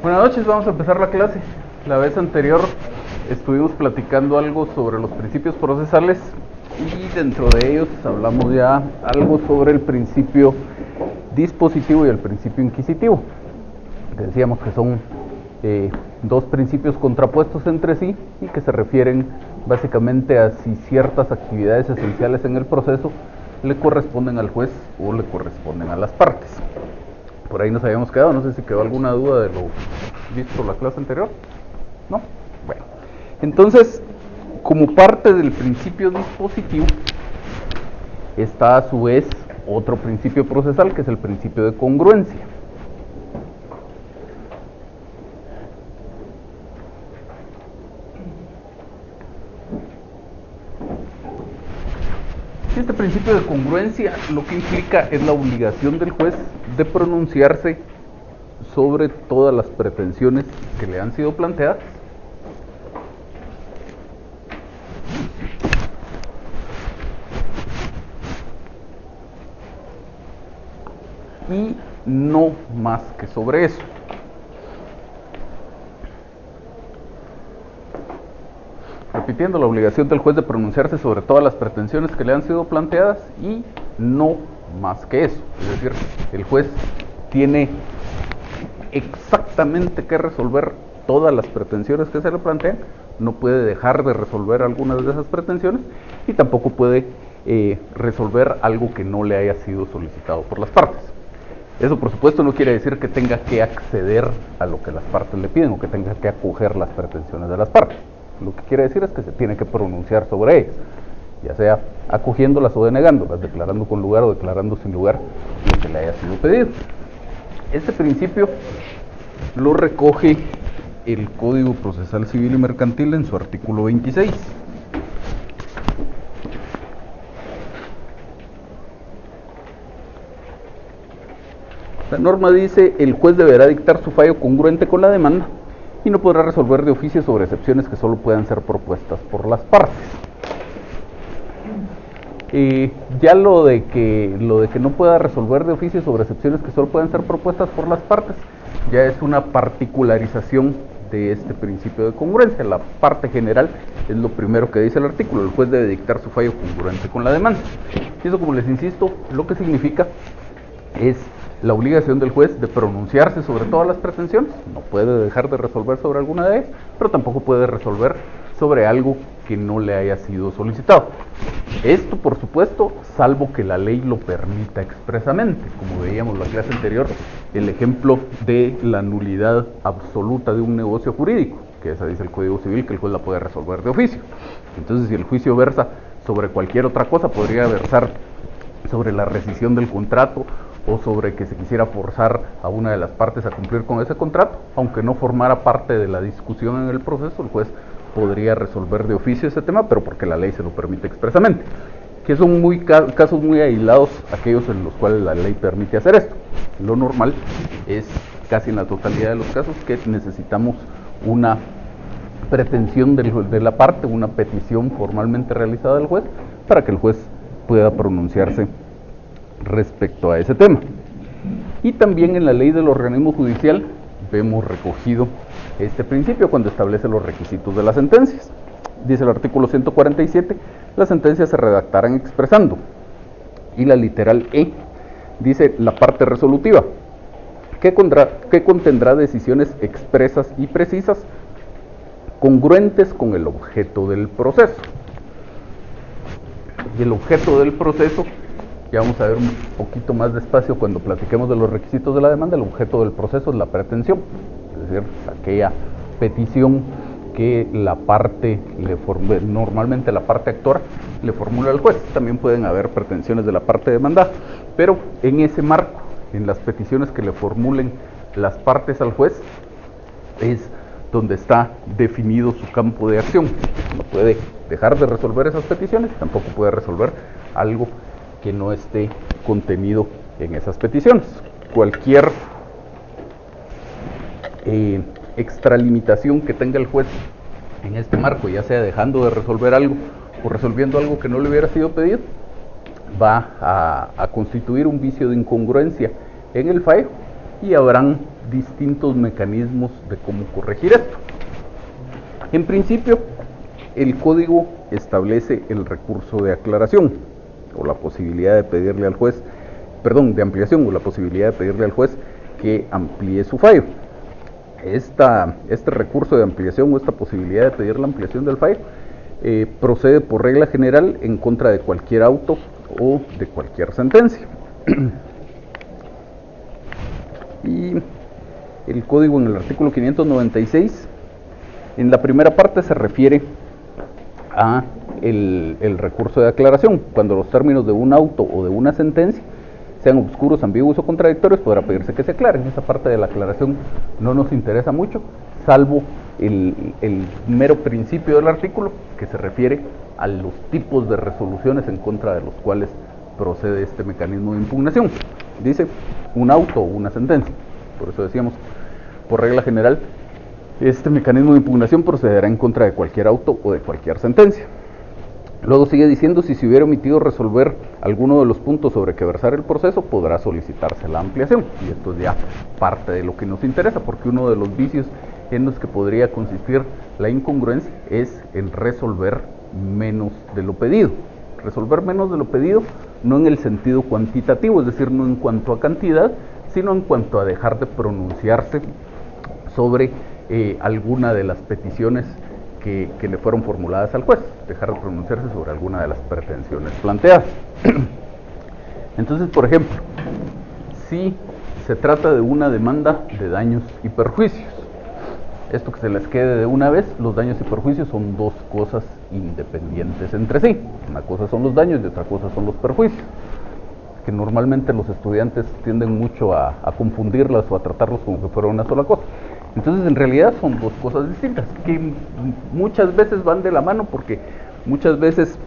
Buenas noches, vamos a empezar la clase. La vez anterior estuvimos platicando algo sobre los principios procesales y dentro de ellos hablamos ya algo sobre el principio dispositivo y el principio inquisitivo. Decíamos que son dos principios contrapuestos entre sí y que se refieren básicamente a si ciertas actividades esenciales en el proceso le corresponden al juez o le corresponden a las partes. Por ahí nos habíamos quedado, no sé si quedó alguna duda de lo visto en la clase anterior. ¿No? Bueno, entonces, como parte del principio dispositivo, está a su vez otro principio procesal, que es el principio de congruencia. Este principio de congruencia lo que implica es la obligación del juez de pronunciarse sobre todas las pretensiones que le han sido planteadas y no más que sobre eso. Repitiendo, la obligación del juez de pronunciarse sobre todas las pretensiones que le han sido planteadas y no más que eso. Es decir, el juez tiene exactamente que resolver todas las pretensiones que se le plantean, no puede dejar de resolver algunas de esas pretensiones y tampoco puede resolver algo que no le haya sido solicitado por las partes. Eso, por supuesto, no quiere decir que tenga que acceder a lo que las partes le piden o que tenga que acoger las pretensiones de las partes. Lo que quiere decir es que se tiene que pronunciar sobre ellas, ya sea acogiéndolas o denegándolas, declarando con lugar o declarando sin lugar lo que le haya sido pedido. Este principio lo recoge el Código Procesal Civil y Mercantil en su artículo 26. La norma dice: el juez deberá dictar su fallo congruente con la demanda y no podrá resolver de oficio sobre excepciones que solo puedan ser propuestas por las partes. Ya lo de que no pueda resolver de oficio sobre excepciones que solo puedan ser propuestas por las partes, ya es una particularización de este principio de congruencia. La parte general es lo primero que dice el artículo: el juez debe dictar su fallo congruente con la demanda. Y eso, como les insisto, lo que significa es la obligación del juez de pronunciarse sobre todas las pretensiones. No puede dejar de resolver sobre alguna de ellas, pero tampoco puede resolver sobre algo que no le haya sido solicitado. Esto, por supuesto, salvo que la ley lo permita expresamente, como veíamos en la clase anterior, el ejemplo de la nulidad absoluta de un negocio jurídico, que esa dice el Código Civil que el juez la puede resolver de oficio. Entonces, si el juicio versa sobre cualquier otra cosa, podría versar sobre la rescisión del contrato o sobre que se quisiera forzar a una de las partes a cumplir con ese contrato, aunque no formara parte de la discusión en el proceso, el juez podría resolver de oficio ese tema, pero porque la ley se lo permite expresamente, que son casos muy aislados aquellos en los cuales la ley permite hacer esto. Lo normal es, casi en la totalidad de los casos, que necesitamos una pretensión de la parte, una petición formalmente realizada del juez, para que el juez pueda pronunciarse respecto a ese tema. Y también en la ley del organismo judicial vemos recogido este principio cuando establece los requisitos de las sentencias. Dice el artículo 147, las sentencias se redactarán expresando, y la literal E dice la parte resolutiva, que contendrá decisiones expresas y precisas, congruentes con el objeto del proceso. Y el objeto del proceso, ya vamos a ver un poquito más despacio cuando platiquemos de los requisitos de la demanda. El objeto del proceso es la pretensión, es decir, aquella petición que la parte normalmente la parte actora le formula al juez. También pueden haber pretensiones de la parte demandada, pero en ese marco, en las peticiones que le formulen las partes al juez, es donde está definido su campo de acción. No puede dejar de resolver esas peticiones, tampoco puede resolver algo que no esté contenido en esas peticiones. Cualquier extralimitación que tenga el juez en este marco, ya sea dejando de resolver algo o resolviendo algo que no le hubiera sido pedido, va a constituir un vicio de incongruencia en el fallo y habrán distintos mecanismos de cómo corregir esto. En principio, el código establece el recurso de aclaración o la posibilidad de pedirle al juez, de ampliación o la posibilidad de pedirle al juez que amplíe su fallo. Este recurso de ampliación o esta posibilidad de pedir la ampliación del fallo procede por regla general en contra de cualquier auto o de cualquier sentencia. Y el código en el artículo 596, en la primera parte se refiere a el recurso de aclaración. Cuando los términos de un auto o de una sentencia sean obscuros, ambiguos o contradictorios, podrá pedirse que se aclaren. Esa parte de la aclaración no nos interesa mucho, salvo el mero principio del artículo, que se refiere a los tipos de resoluciones en contra de los cuales procede este mecanismo de impugnación. Dice un auto o una sentencia. Por eso decíamos, por regla general, este mecanismo de impugnación procederá en contra de cualquier auto o de cualquier sentencia. Luego sigue diciendo, si se hubiera omitido resolver alguno de los puntos sobre que versar el proceso, podrá solicitarse la ampliación. Y esto es ya parte de lo que nos interesa, porque uno de los vicios en los que podría consistir la incongruencia es en resolver menos de lo pedido. Resolver menos de lo pedido no en el sentido cuantitativo, es decir, no en cuanto a cantidad, sino en cuanto a dejar de pronunciarse sobre alguna de las peticiones que le fueron formuladas al juez, dejar de pronunciarse sobre alguna de las pretensiones planteadas. Entonces, por ejemplo, si se trata de una demanda de daños y perjuicios, esto que se les quede de una vez, los daños y perjuicios son dos cosas independientes entre sí. Una cosa son los daños y otra cosa son los perjuicios, que normalmente los estudiantes tienden mucho a confundirlas o a tratarlos como que fuera una sola cosa. Entonces, en realidad son dos cosas distintas, que muchas veces van de la mano, porque muchas veces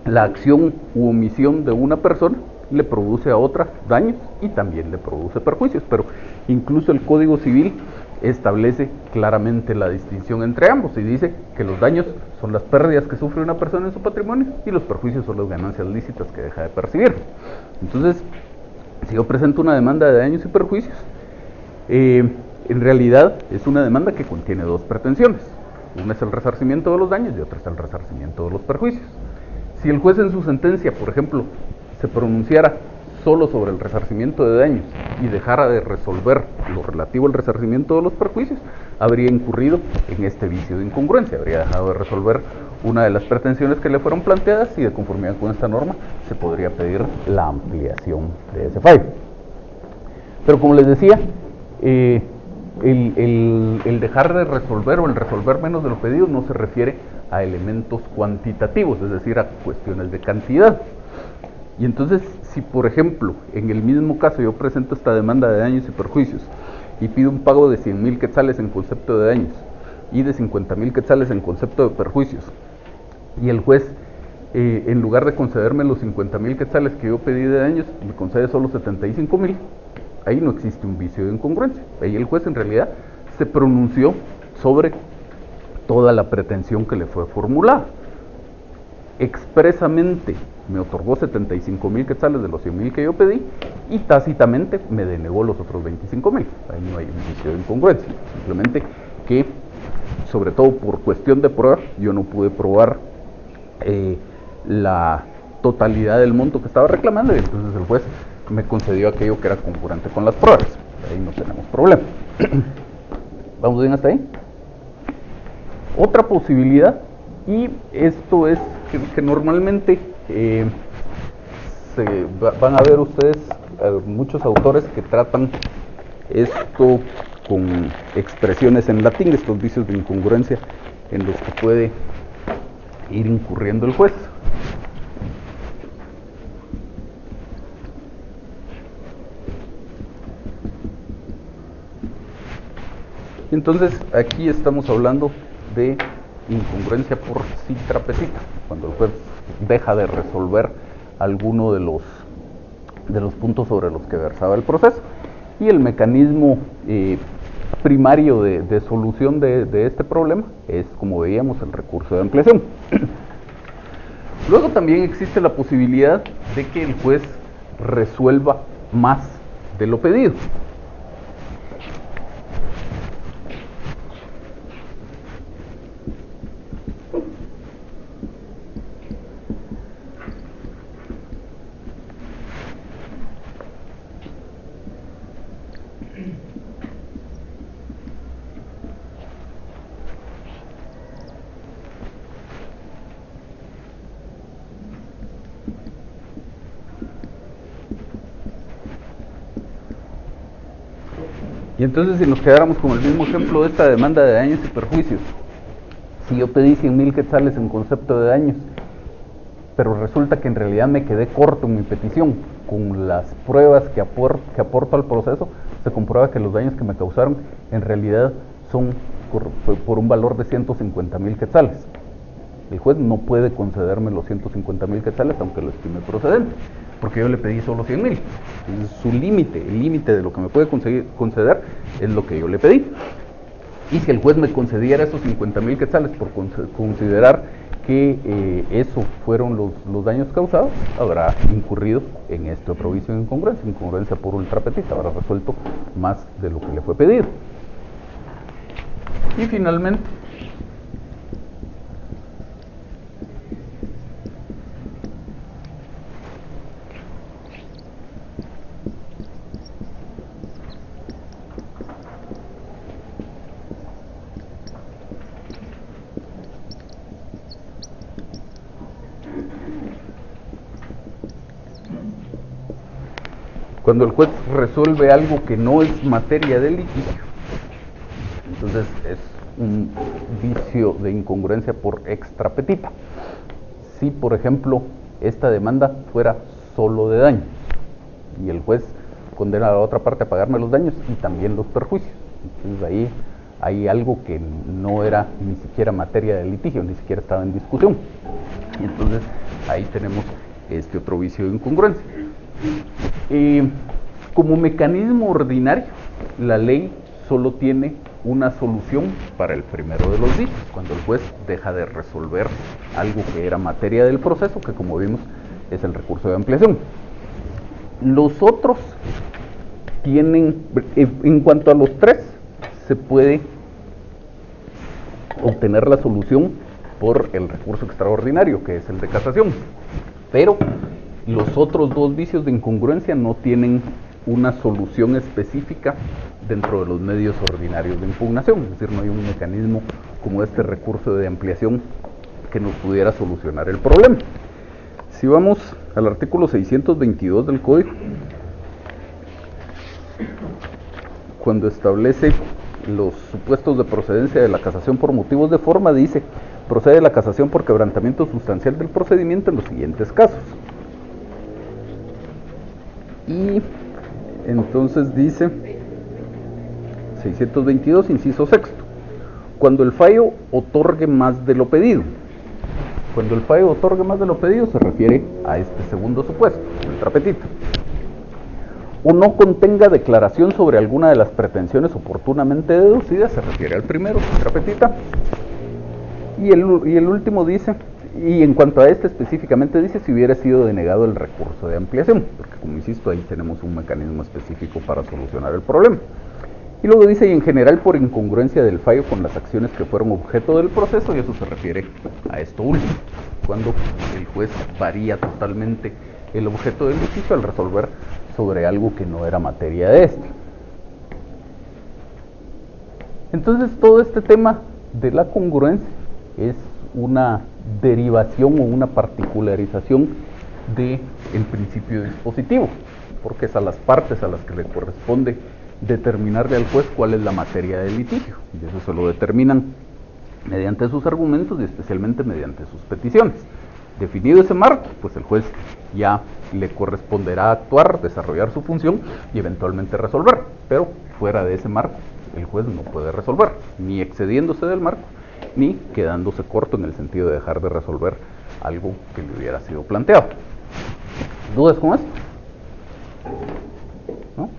la acción u omisión de una persona le produce a otra daños y también le produce perjuicios, pero incluso el Código Civil establece claramente la distinción entre ambos y dice que los daños son las pérdidas que sufre una persona en su patrimonio y los perjuicios son las ganancias lícitas que deja de percibir. Entonces, si yo presento una demanda de daños y perjuicios, en realidad es una demanda que contiene dos pretensiones. Una es el resarcimiento de los daños y otra es el resarcimiento de los perjuicios. Si el juez en su sentencia, por ejemplo, se pronunciara solo sobre el resarcimiento de daños y dejara de resolver lo relativo al resarcimiento de los perjuicios, habría incurrido en este vicio de incongruencia, habría dejado de resolver una de las pretensiones que le fueron planteadas y de conformidad con esta norma se podría pedir la ampliación de ese fallo. Pero como les decía, el dejar de resolver o el resolver menos de lo pedido no se refiere a elementos cuantitativos, es decir, a cuestiones de cantidad. Y entonces, si por ejemplo, en el mismo caso yo presento esta demanda de daños y perjuicios y pido un pago de 100,000 quetzales en concepto de daños y de 50,000 quetzales en concepto de perjuicios, y el juez, en lugar de concederme los 50,000 quetzales que yo pedí de daños, me concede solo 75,000, ahí no existe un vicio de incongruencia. Ahí el juez en realidad se pronunció sobre toda la pretensión que le fue formulada. Expresamente me otorgó 75,000 quetzales de los 100,000 que yo pedí y tácitamente me denegó los otros 25,000. Ahí no hay un vicio de incongruencia, simplemente que, sobre todo por cuestión de prueba, yo no pude probar la totalidad del monto que estaba reclamando y entonces el juez me concedió aquello que era concurrente con las pruebas. Ahí no tenemos problema. ¿Vamos bien hasta ahí? Otra posibilidad, y esto es que normalmente van a ver ustedes muchos autores que tratan esto con expresiones en latín, estos vicios de incongruencia en los que puede ir incurriendo el juez. Entonces, aquí estamos hablando de incongruencia por citra petita, cuando el juez deja de resolver alguno de los puntos sobre los que versaba el proceso. Y el mecanismo primario de solución de este problema es, como veíamos, el recurso de ampliación. Luego también existe la posibilidad de que el juez resuelva más de lo pedido. Y entonces, si nos quedáramos con el mismo ejemplo de esta demanda de daños y perjuicios, si yo pedí 100,000 quetzales en concepto de daños, pero resulta que en realidad me quedé corto en mi petición, con las pruebas que aporto al proceso, se comprueba que los daños que me causaron en realidad son por un valor de 150,000 quetzales. El juez no puede concederme los 150,000 quetzales aunque lo estime procedente, porque yo le pedí solo 100,000. Su límite, el límite de lo que me puede conceder es lo que yo le pedí. Y si el juez me concediera esos 50,000 quetzales por considerar que eso fueron los daños causados, habrá incurrido en este otro vicio de incongruencia por ultra petita, habrá resuelto más de lo que le fue pedido. Y finalmente, cuando el juez resuelve algo que no es materia de litigio, entonces es un vicio de incongruencia por extra petita. Si, por ejemplo, esta demanda fuera solo de daños y el juez condena a la otra parte a pagarme los daños y también los perjuicios, entonces ahí hay algo que no era ni siquiera materia de litigio, ni siquiera estaba en discusión. Y entonces ahí tenemos este otro vicio de incongruencia. Como mecanismo ordinario, la ley solo tiene una solución para el primero de los vicios, cuando el juez deja de resolver algo que era materia del proceso, que como vimos es el recurso de ampliación. Los otros tienen, en cuanto a los tres, se puede obtener la solución por el recurso extraordinario, que es el de casación, pero los otros dos vicios de incongruencia no tienen una solución específica dentro de los medios ordinarios de impugnación, es decir, no hay un mecanismo como este recurso de ampliación que nos pudiera solucionar el problema. Si vamos al artículo 622 del Código, cuando establece los supuestos de procedencia de la casación por motivos de forma, dice: procede la casación por quebrantamiento sustancial del procedimiento en los siguientes casos. Y entonces dice 622, inciso sexto, cuando el fallo otorgue más de lo pedido. Cuando el fallo otorgue más de lo pedido se refiere a este segundo supuesto, ultra petita. O no contenga declaración sobre alguna de las pretensiones oportunamente deducidas, se refiere al primero, ultra petita. Y el último dice, y en cuanto a este específicamente dice, si hubiera sido denegado el recurso de ampliación, porque como insisto, ahí tenemos un mecanismo específico para solucionar el problema. Y luego dice, y en general por incongruencia del fallo con las acciones que fueron objeto del proceso, y eso se refiere a esto último, cuando el juez varía totalmente el objeto del litigio al resolver sobre algo que no era materia de este. Entonces todo este tema de la congruencia es una derivación o una particularización del principio dispositivo, porque es a las partes a las que le corresponde determinarle al juez cuál es la materia del litigio, y eso se lo determinan mediante sus argumentos y especialmente mediante sus peticiones. Definido ese marco, pues el juez ya le corresponderá actuar, desarrollar su función y eventualmente resolver, pero fuera de ese marco el juez no puede resolver, ni excediéndose del marco, ni quedándose corto en el sentido de dejar de resolver algo que le hubiera sido planteado. ¿Dudas con esto? ¿No?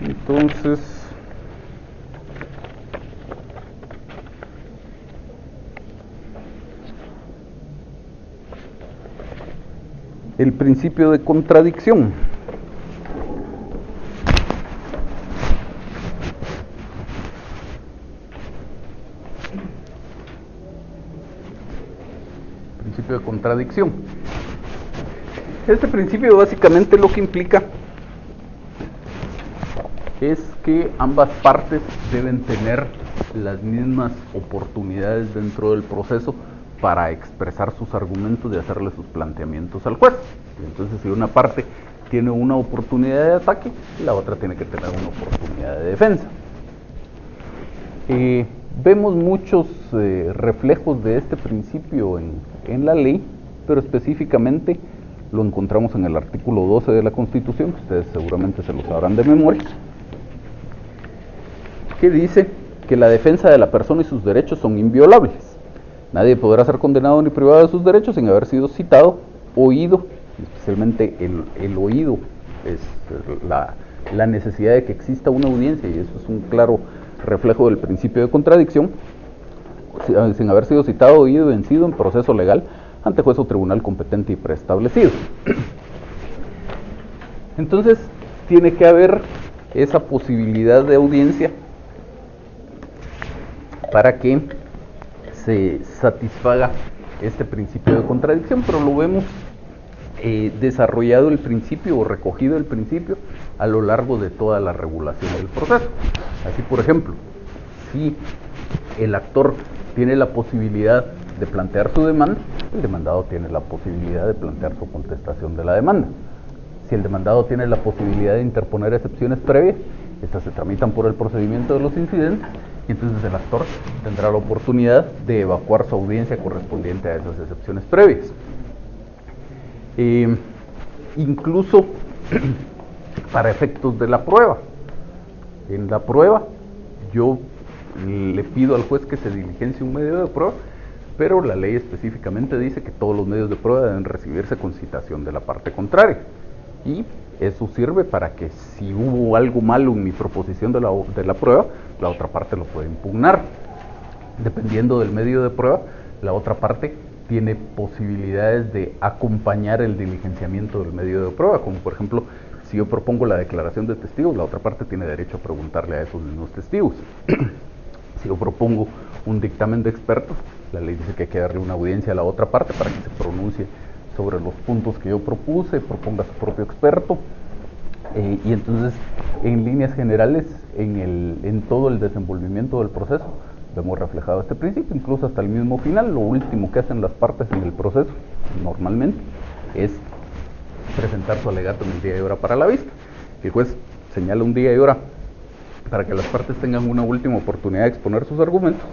Entonces, el principio de contradicción. Principio de contradicción. Este principio básicamente lo que implica es que ambas partes deben tener las mismas oportunidades dentro del proceso para expresar sus argumentos y hacerle sus planteamientos al juez. Entonces, si una parte tiene una oportunidad de ataque y la otra tiene que tener una oportunidad de defensa. Vemos muchos reflejos de este principio en la ley, pero específicamente lo encontramos en el artículo 12 de la Constitución, que ustedes seguramente se lo sabrán de memoria, que dice que la defensa de la persona y sus derechos son inviolables. Nadie podrá ser condenado ni privado de sus derechos sin haber sido citado, oído, especialmente el oído es la necesidad de que exista una audiencia, y eso es un claro reflejo del principio de contradicción, sin haber sido citado, oído, vencido en proceso legal ante juez o tribunal competente y preestablecido. Entonces, tiene que haber esa posibilidad de audiencia para que se satisfaga este principio de contradicción, pero lo vemos desarrollado el principio o recogido el principio a lo largo de toda la regulación del proceso. Así, por ejemplo, si el actor tiene la posibilidad de plantear su demanda, el demandado tiene la posibilidad de plantear su contestación de la demanda. Si el demandado tiene la posibilidad de interponer excepciones previas, estas se tramitan por el procedimiento de los incidentes, y entonces el actor tendrá la oportunidad de evacuar su audiencia correspondiente a esas excepciones previas. Incluso para efectos de la prueba. En la prueba, yo le pido al juez que se diligencie un medio de prueba, pero la ley específicamente dice que todos los medios de prueba deben recibirse con citación de la parte contraria. Y eso sirve para que si hubo algo malo en mi proposición de la prueba, la otra parte lo puede impugnar. Dependiendo del medio de prueba, la otra parte tiene posibilidades de acompañar el diligenciamiento del medio de prueba, como por ejemplo, si yo propongo la declaración de testigos, la otra parte tiene derecho a preguntarle a esos mismos testigos. Si yo propongo un dictamen de expertos, la ley dice que hay que darle una audiencia a la otra parte para que se pronuncie sobre los puntos que yo propuse, proponga su propio experto, y entonces, en líneas generales, en todo el desenvolvimiento del proceso, vemos reflejado este principio, incluso hasta el mismo final. Lo último que hacen las partes en el proceso, normalmente, es presentar su alegato en el día y hora para la vista. El juez señala un día y hora para que las partes tengan una última oportunidad de exponer sus argumentos,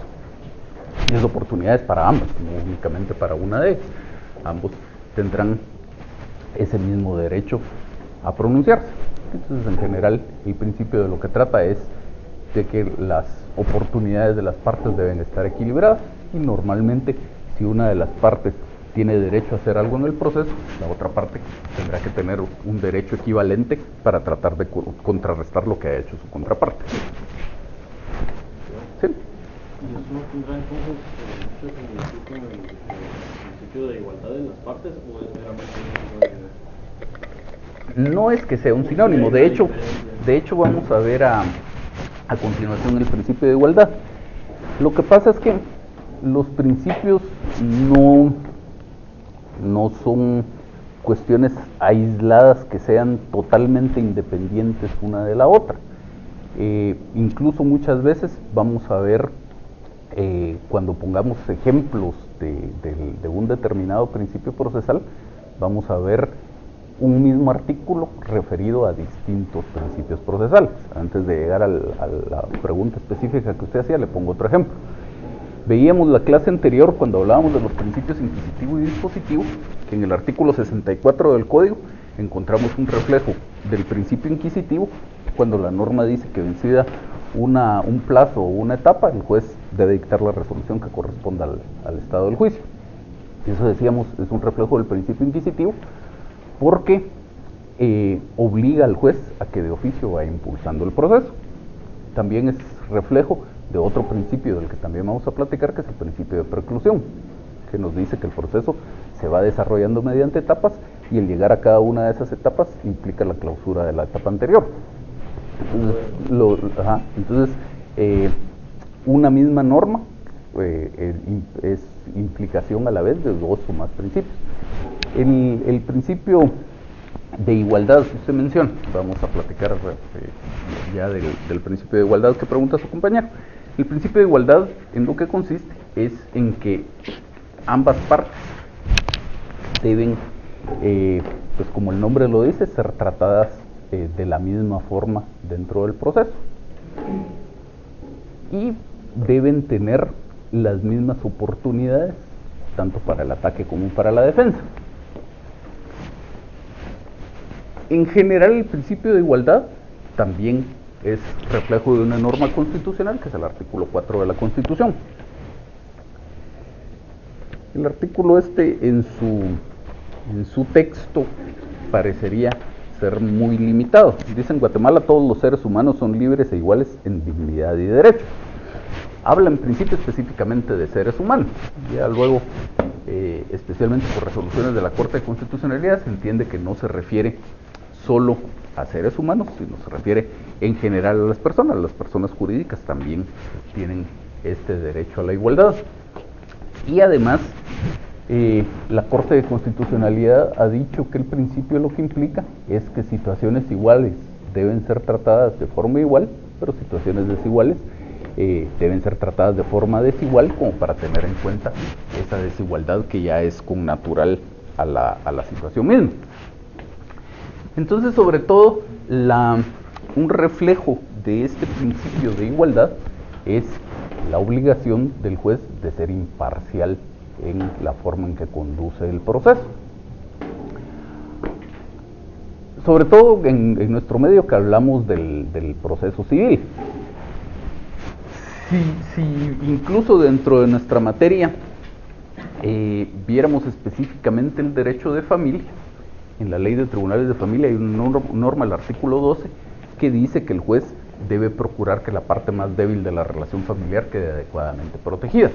y esa oportunidad es para ambas, no únicamente para una de ellas. Ambos tendrán ese mismo derecho a pronunciarse. Entonces, en general, el principio de lo que trata es de que las oportunidades de las partes deben estar equilibradas, y normalmente, si una de las partes tiene derecho a hacer algo en el proceso, la otra parte tendrá que tener un derecho equivalente para tratar de contrarrestar lo que ha hecho su contraparte. ¿Sí? ¿Y eso no tendrá entonces mucho similitud con el principio de igualdad en las partes, o es meramente un sinónimo? No es que sea un sinónimo, de hecho vamos a ver a continuación el principio de igualdad. Lo que pasa es que los principios no son cuestiones aisladas que sean totalmente independientes una de la otra. Incluso muchas veces vamos a ver, cuando pongamos ejemplos de un determinado principio procesal, vamos a ver un mismo artículo referido a distintos principios procesales. Antes de llegar a la pregunta específica que usted hacía, le pongo otro ejemplo. Veíamos la clase anterior, cuando hablábamos de los principios inquisitivo y dispositivo, que en el artículo 64 del Código encontramos un reflejo del principio inquisitivo, cuando la norma dice que vencida un plazo o una etapa, el juez debe dictar la resolución que corresponda al estado del juicio. Eso, decíamos, es un reflejo del principio inquisitivo, porque obliga al juez a que de oficio vaya impulsando el proceso. También es reflejo de otro principio del que también vamos a platicar, que es el principio de preclusión, que nos dice que el proceso se va desarrollando mediante etapas, y el llegar a cada una de esas etapas implica la clausura de la etapa anterior. Entonces, una misma norma es implicación a la vez de dos o más principios. El principio de igualdad que usted menciona, vamos a platicar ya del principio de igualdad que pregunta su compañero. El principio de igualdad, en lo que consiste, es en que ambas partes deben pues como el nombre lo dice, ser tratadas de la misma forma dentro del proceso. Y deben tener las mismas oportunidades, tanto para el ataque como para la defensa. En general, el principio de igualdad también es reflejo de una norma constitucional, que es el artículo 4 de la Constitución. El artículo en su texto parecería ser muy limitado. Dice: en Guatemala todos los seres humanos son libres e iguales en dignidad y derechos. Habla en principio específicamente de seres humanos. Ya luego, especialmente por resoluciones de la Corte de Constitucionalidad, se entiende que no se refiere solo a seres humanos, sino se refiere en general a las personas. Las personas jurídicas también tienen este derecho a la igualdad. Y además, la Corte de Constitucionalidad ha dicho que el principio lo que implica es que situaciones iguales deben ser tratadas de forma igual, pero situaciones desiguales deben ser tratadas de forma desigual, como para tener en cuenta esa desigualdad que ya es connatural a la situación misma. Entonces, sobre todo, un reflejo de este principio de igualdad es la obligación del juez de ser imparcial en la forma en que conduce el proceso. Sobre todo en nuestro medio, que hablamos del proceso civil. Si incluso dentro de nuestra materia viéramos específicamente el derecho de familia, en la Ley de Tribunales de Familia hay una norma, el artículo 12, que dice que el juez debe procurar que la parte más débil de la relación familiar quede adecuadamente protegida.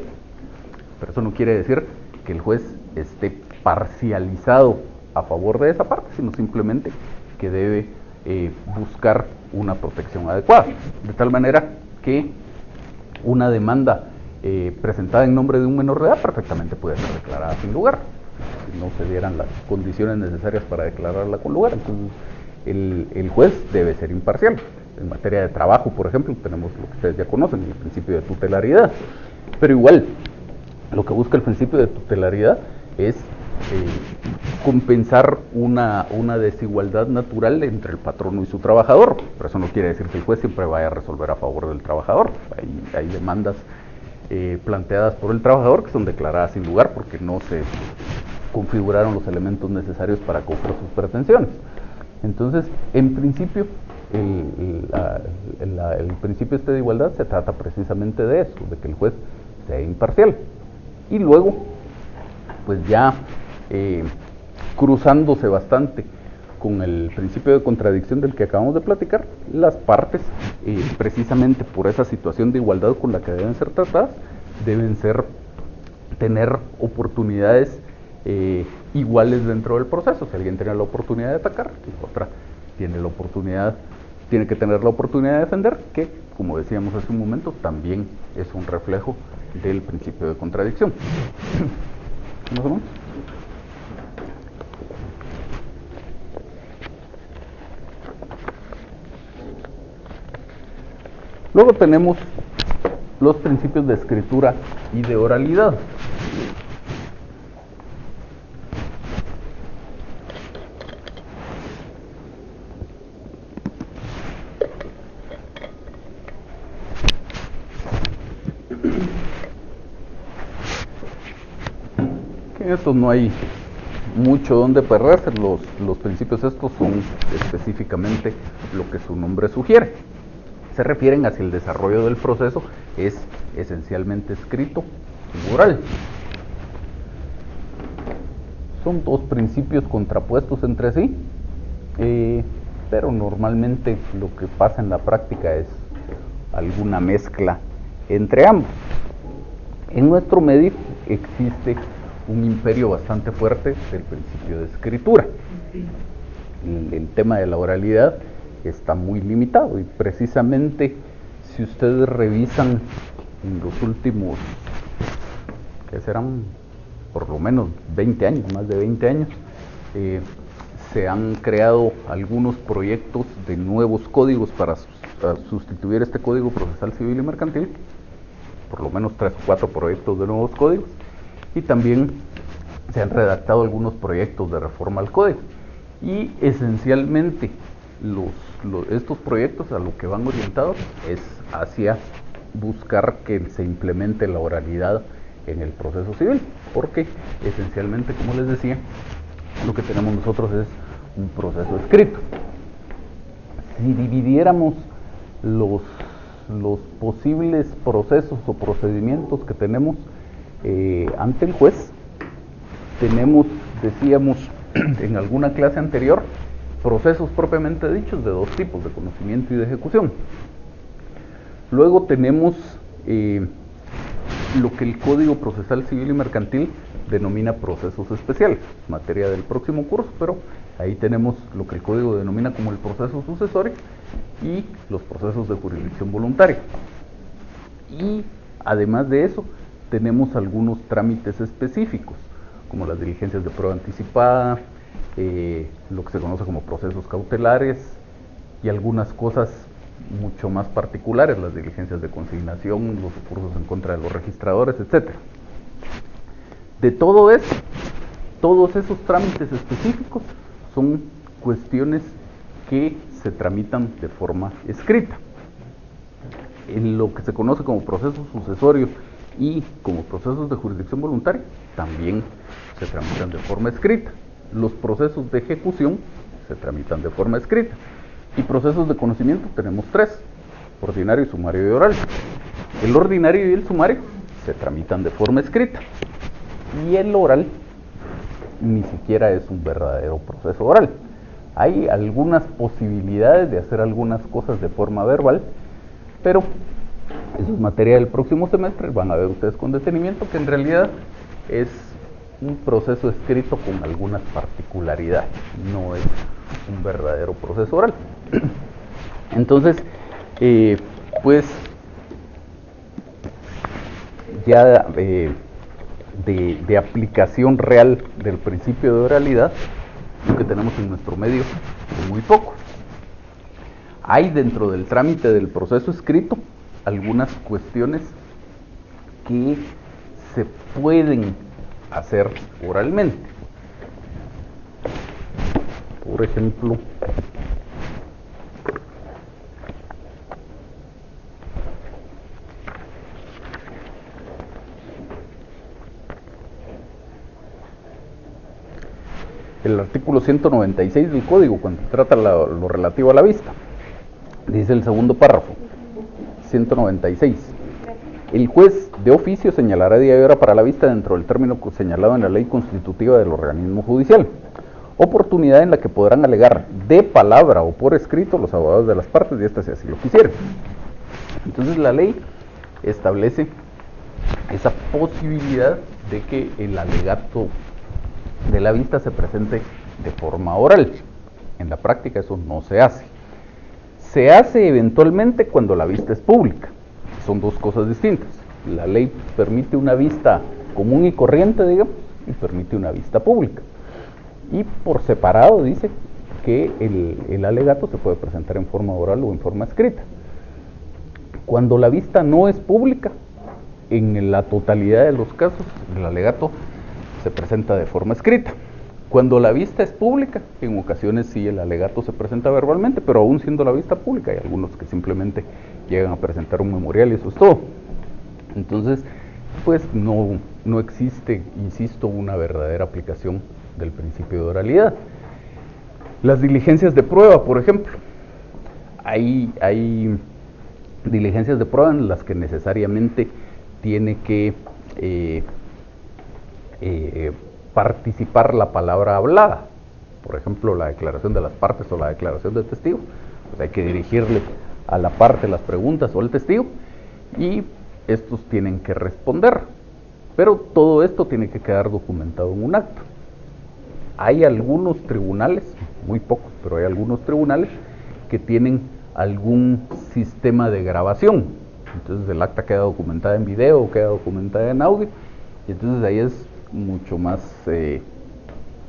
Pero eso no quiere decir que el juez esté parcializado a favor de esa parte, sino simplemente que debe buscar una protección adecuada. De tal manera que una demanda presentada en nombre de un menor de edad perfectamente puede ser declarada sin lugar, si no se dieran las condiciones necesarias para declararla con lugar. Entonces, el juez debe ser imparcial. En materia de trabajo, por ejemplo, tenemos lo que ustedes ya conocen, el principio de tutelaridad. Pero igual, lo que busca el principio de tutelaridad es compensar una desigualdad natural entre el patrono y su trabajador. Pero eso no quiere decir que el juez siempre vaya a resolver a favor del trabajador. Hay demandas planteadas por el trabajador que son declaradas sin lugar porque no se configuraron los elementos necesarios para cobrar sus pretensiones. Entonces, en principio, el principio de igualdad se trata precisamente de eso, de que el juez sea imparcial. Y luego, pues ya cruzándose bastante con el principio de contradicción del que acabamos de platicar, las partes, precisamente por esa situación de igualdad con la que deben ser tratadas, deben tener oportunidades iguales dentro del proceso. Si alguien tiene la oportunidad de atacar, otra tiene que tener la oportunidad de defender, que, como decíamos hace un momento, también es un reflejo del principio de contradicción. ¿Más o menos? Luego tenemos los principios de escritura y de oralidad. En estos no hay mucho donde perderse. Los principios estos son específicamente lo que su nombre sugiere. Se refieren a si el desarrollo del proceso es esencialmente escrito o oral. Son dos principios contrapuestos entre sí, pero normalmente lo que pasa en la práctica es alguna mezcla entre ambos. En nuestro medio existe un imperio bastante fuerte del principio de escritura. El tema de la oralidad está muy limitado, y precisamente si ustedes revisan en los últimos, que serán por lo menos 20 años, más de 20 años, se han creado algunos proyectos de nuevos códigos para sustituir este Código Procesal Civil y Mercantil, por lo menos 3 o 4 proyectos de nuevos códigos, y también se han redactado algunos proyectos de reforma al código y esencialmente estos proyectos a lo que van orientados es hacia buscar que se implemente la oralidad en el proceso civil, porque esencialmente, como les decía, lo que tenemos nosotros es un proceso escrito. Si dividiéramos los posibles procesos o procedimientos que tenemos ante el juez, tenemos, decíamos en alguna clase anterior, procesos propiamente dichos de dos tipos, de conocimiento y de ejecución. Luego tenemos lo que el Código Procesal Civil y Mercantil denomina procesos especiales, materia del próximo curso, pero ahí tenemos lo que el Código denomina como el proceso sucesorio y los procesos de jurisdicción voluntaria. Y además de eso, tenemos algunos trámites específicos, como las diligencias de prueba anticipada, lo que se conoce como procesos cautelares y algunas cosas mucho más particulares, las diligencias de consignación, los recursos en contra de los registradores, etc. De todo eso, todos esos trámites específicos son cuestiones que se tramitan de forma escrita. En lo que se conoce como procesos sucesorios y como procesos de jurisdicción voluntaria, también se tramitan de forma escrita. Los procesos de ejecución se tramitan de forma escrita. Y procesos de conocimiento tenemos tres: ordinario, sumario y oral. El ordinario y el sumario se tramitan de forma escrita. Y el oral ni siquiera es un verdadero proceso oral. Hay algunas posibilidades de hacer algunas cosas de forma verbal, pero eso es materia del próximo semestre. Van a ver ustedes con detenimiento que en realidad es un proceso escrito con algunas particularidades, no es un verdadero proceso oral. Entonces, pues ya de aplicación real del principio de oralidad, lo que tenemos en nuestro medio es muy poco. Hay dentro del trámite del proceso escrito algunas cuestiones que se pueden hacer oralmente. Por ejemplo, el artículo 196 del Código, cuando trata lo relativo a la vista, dice el segundo párrafo, 196. El juez de oficio señalará día y hora para la vista dentro del término señalado en la ley constitutiva del organismo judicial. Oportunidad en la que podrán alegar de palabra o por escrito los abogados de las partes, y estas si así lo quisieren. Entonces la ley establece esa posibilidad de que el alegato de la vista se presente de forma oral. En la práctica eso no se hace. Se hace eventualmente cuando la vista es pública. Son dos cosas distintas. La ley permite una vista común y corriente, digamos, y permite una vista pública. Y por separado dice que el alegato se puede presentar en forma oral o en forma escrita. Cuando la vista no es pública, en la totalidad de los casos, el alegato se presenta de forma escrita. Cuando la vista es pública, en ocasiones sí el alegato se presenta verbalmente, pero aún siendo la vista pública, hay algunos que simplemente llegan a presentar un memorial y eso es todo. Entonces, pues no existe, insisto, una verdadera aplicación del principio de oralidad. Las diligencias de prueba, por ejemplo, hay diligencias de prueba en las que necesariamente tiene que participar la palabra hablada. Por ejemplo, la declaración de las partes o la declaración del testigo. Pues hay que dirigirle a la parte las preguntas o al testigo y estos tienen que responder. Pero todo esto tiene que quedar documentado en un acto. Hay algunos tribunales, muy pocos, pero hay algunos tribunales que tienen algún sistema de grabación. Entonces el acta queda documentada en video o queda documentada en audio, y entonces ahí es mucho más,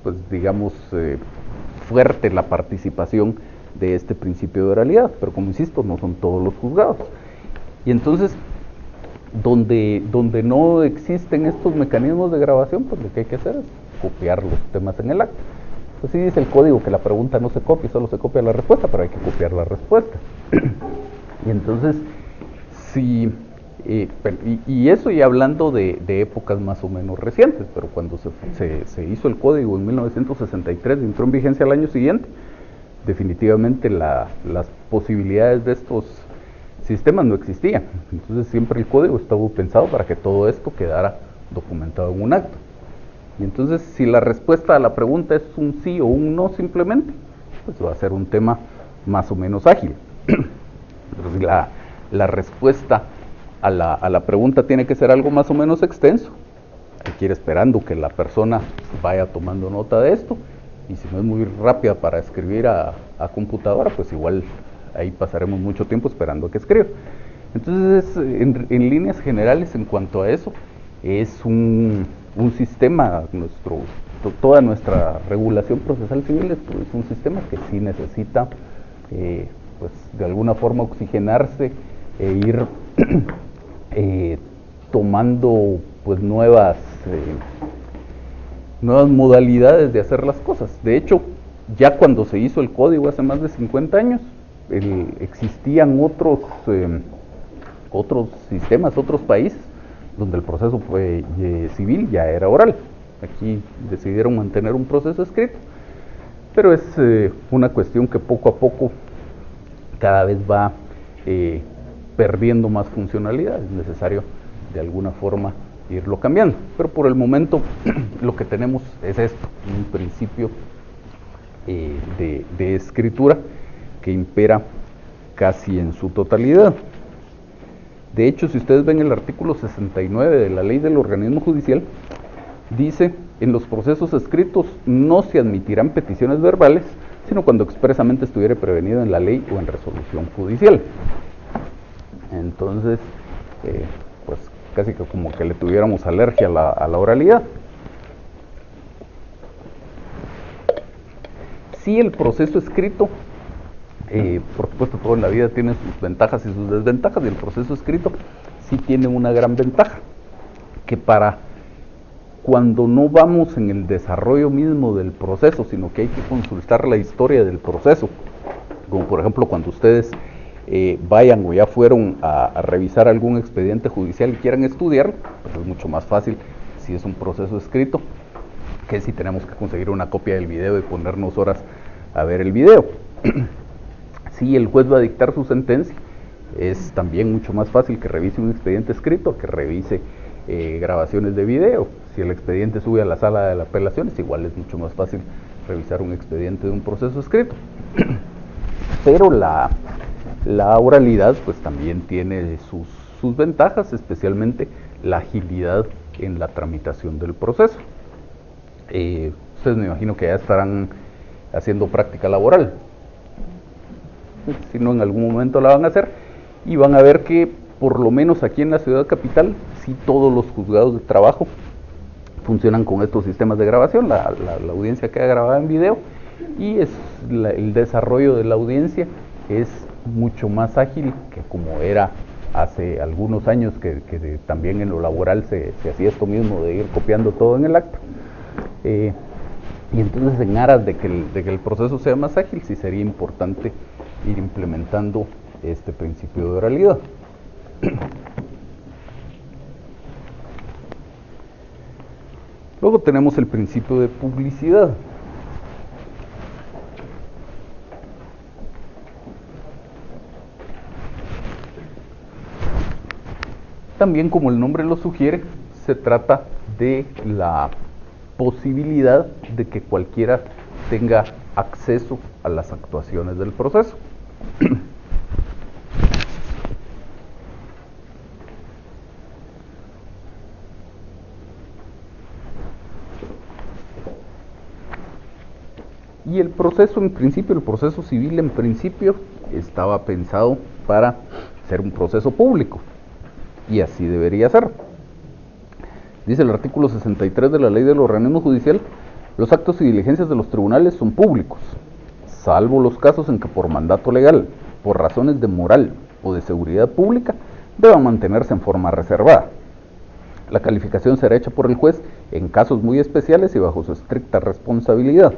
pues digamos, fuerte la participación de este principio de oralidad, pero como insisto, no son todos los juzgados. Y entonces, donde no existen estos mecanismos de grabación, pues lo que hay que hacer es copiar los temas en el acta. Pues sí dice el código que la pregunta no se copia, solo se copia la respuesta, pero hay que copiar la respuesta. Y entonces, si, y eso ya hablando de épocas más o menos recientes, pero cuando se hizo el código en 1963 y entró en vigencia al año siguiente, definitivamente las posibilidades de estos sistemas no existían. Entonces siempre el código estuvo pensado para que todo esto quedara documentado en un acto. Y entonces si la respuesta a la pregunta es un sí o un no simplemente, pues va a ser un tema más o menos ágil. Pero si la respuesta a la pregunta tiene que ser algo más o menos extenso, hay que ir esperando que la persona vaya tomando nota de esto, y si no es muy rápida para escribir a computadora, pues igual ahí pasaremos mucho tiempo esperando a que escriba. Entonces, en líneas generales, en cuanto a eso, es un sistema, toda nuestra regulación procesal civil es un sistema que sí necesita, pues, de alguna forma oxigenarse e ir tomando pues nuevas modalidades de hacer las cosas. De hecho, ya cuando se hizo el código hace más de 50 años, existían otros sistemas, otros países, donde el proceso civil ya era oral. Aquí decidieron mantener un proceso escrito, pero es una cuestión que poco a poco cada vez va perdiendo más funcionalidad. Es necesario de alguna forma irlo cambiando, pero por el momento lo que tenemos es esto, un principio de escritura que impera casi en su totalidad. De hecho, si ustedes ven el artículo 69 de la Ley del Organismo Judicial, dice: en los procesos escritos no se admitirán peticiones verbales, sino cuando expresamente estuviere prevenido en la ley o en resolución judicial. Entonces, pues casi que como que le tuviéramos alergia a la oralidad. Si el proceso escrito, por supuesto todo en la vida tiene sus ventajas y sus desventajas, y el proceso escrito sí tiene una gran ventaja, que para cuando no vamos en el desarrollo mismo del proceso, sino que hay que consultar la historia del proceso, como por ejemplo cuando ustedes vayan o ya fueron a revisar algún expediente judicial y quieran estudiarlo, pues es mucho más fácil si es un proceso escrito que si tenemos que conseguir una copia del video y ponernos horas a ver el video. Si el juez va a dictar su sentencia, es también mucho más fácil que revise un expediente escrito que revise grabaciones de video. Si el expediente sube a la sala de apelaciones, igual es mucho más fácil revisar un expediente de un proceso escrito. Pero la oralidad pues también tiene sus ventajas, especialmente la agilidad en la tramitación del proceso. Ustedes me imagino que ya estarán haciendo práctica laboral, si no en algún momento la van a hacer, y van a ver que por lo menos aquí en la ciudad capital, sí todos los juzgados de trabajo funcionan con estos sistemas de grabación. La audiencia queda grabada en video y el desarrollo de la audiencia es mucho más ágil que como era hace algunos años, que también en lo laboral se hacía esto mismo de ir copiando todo en el acta. Y entonces, en aras de que el proceso sea más ágil, sí sería importante ir implementando este principio de oralidad. Luego tenemos el principio de publicidad. También, como el nombre lo sugiere, se trata de la posibilidad de que cualquiera tenga acceso a las actuaciones del proceso. Y el proceso, en principio, el proceso civil en principio estaba pensado para ser un proceso público, y así debería ser. Dice el artículo 63 de la Ley del Organismo Judicial: los actos y diligencias de los tribunales son públicos, salvo los casos en que por mandato legal, por razones de moral o de seguridad pública, deban mantenerse en forma reservada. La calificación será hecha por el juez en casos muy especiales y bajo su estricta responsabilidad.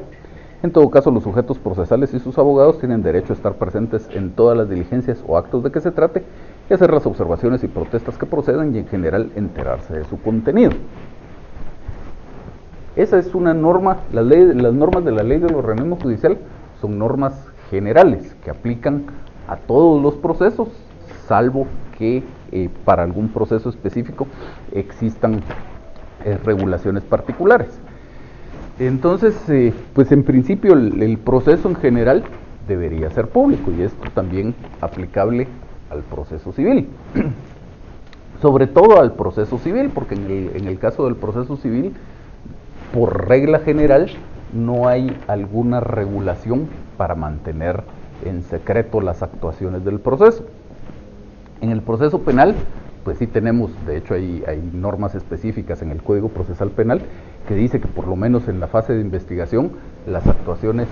En todo caso, los sujetos procesales y sus abogados tienen derecho a estar presentes en todas las diligencias o actos de que se trate y hacer las observaciones y protestas que procedan y en general enterarse de su contenido. Esa es una norma, las normas de la ley del organismo judicial son normas generales que aplican a todos los procesos, salvo que para algún proceso específico existan regulaciones particulares. Entonces, pues en principio el proceso en general debería ser público y esto también aplicable al proceso civil. Sobre todo al proceso civil, porque en el caso del proceso civil, por regla general, no hay alguna regulación para mantener en secreto las actuaciones del proceso. En el proceso penal, pues sí tenemos, de hecho hay normas específicas en el Código Procesal Penal que dice que por lo menos en la fase de investigación las actuaciones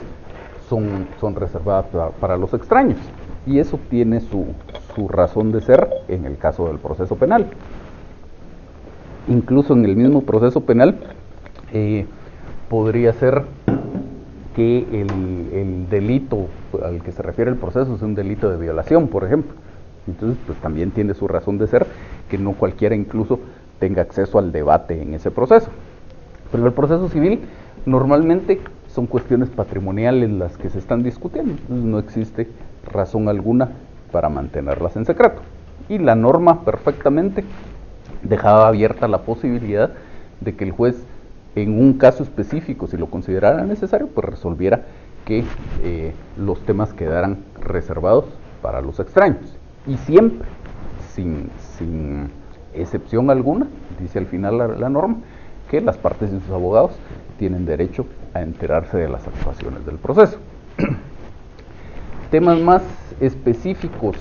son reservadas para los extraños. Y eso tiene su razón de ser en el caso del proceso penal. Incluso en el mismo proceso penal, podría ser que el delito al que se refiere el proceso es un delito de violación, por ejemplo. Entonces, pues también tiene su razón de ser que no cualquiera incluso tenga acceso al debate en ese proceso. Pero en el proceso civil, normalmente son cuestiones patrimoniales las que se están discutiendo. Entonces, no existe razón alguna para mantenerlas en secreto. Y la norma perfectamente dejaba abierta la posibilidad de que el juez, en un caso específico, si lo considerara necesario, pues resolviera que los temas quedaran reservados para los extraños. Y siempre, sin excepción alguna, dice al final la norma, que las partes y sus abogados tienen derecho a enterarse de las actuaciones del proceso. Temas más específicos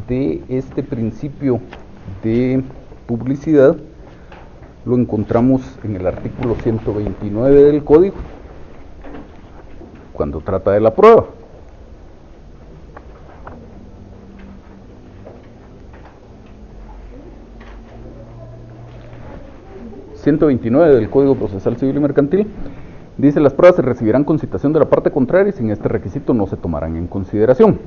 de este principio de publicidad lo encontramos en el artículo 129 del Código, cuando trata de la prueba. ...129 del Código Procesal Civil y Mercantil... dice: las pruebas se recibirán con citación de la parte contraria y sin este requisito no se tomarán en consideración.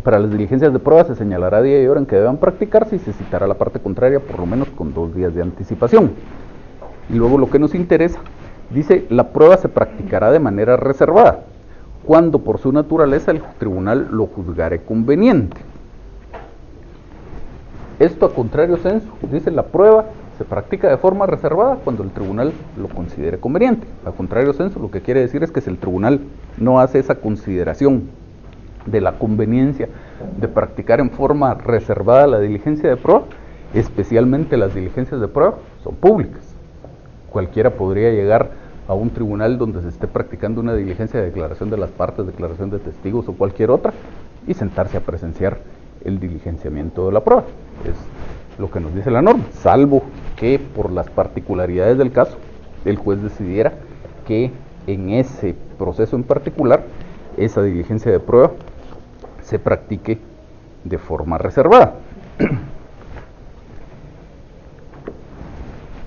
Para las diligencias de prueba se señalará día y hora en que deban practicarse y se citará a la parte contraria por lo menos con 2 días de anticipación. Y luego lo que nos interesa, dice: la prueba se practicará de manera reservada, cuando por su naturaleza el tribunal lo juzgare conveniente. Esto a contrario sensu, dice: la prueba se practica de forma reservada cuando el tribunal lo considere conveniente. A contrario sensu, lo que quiere decir es que si el tribunal no hace esa consideración de la conveniencia de practicar en forma reservada la diligencia de prueba, especialmente las diligencias de prueba, son públicas. Cualquiera podría llegar a un tribunal donde se esté practicando una diligencia de declaración de las partes, declaración de testigos o cualquier otra, y sentarse a presenciar el diligenciamiento de la prueba. Es lo que nos dice la norma, salvo que por las particularidades del caso, el juez decidiera que en ese proceso en particular, esa diligencia de prueba se practique de forma reservada.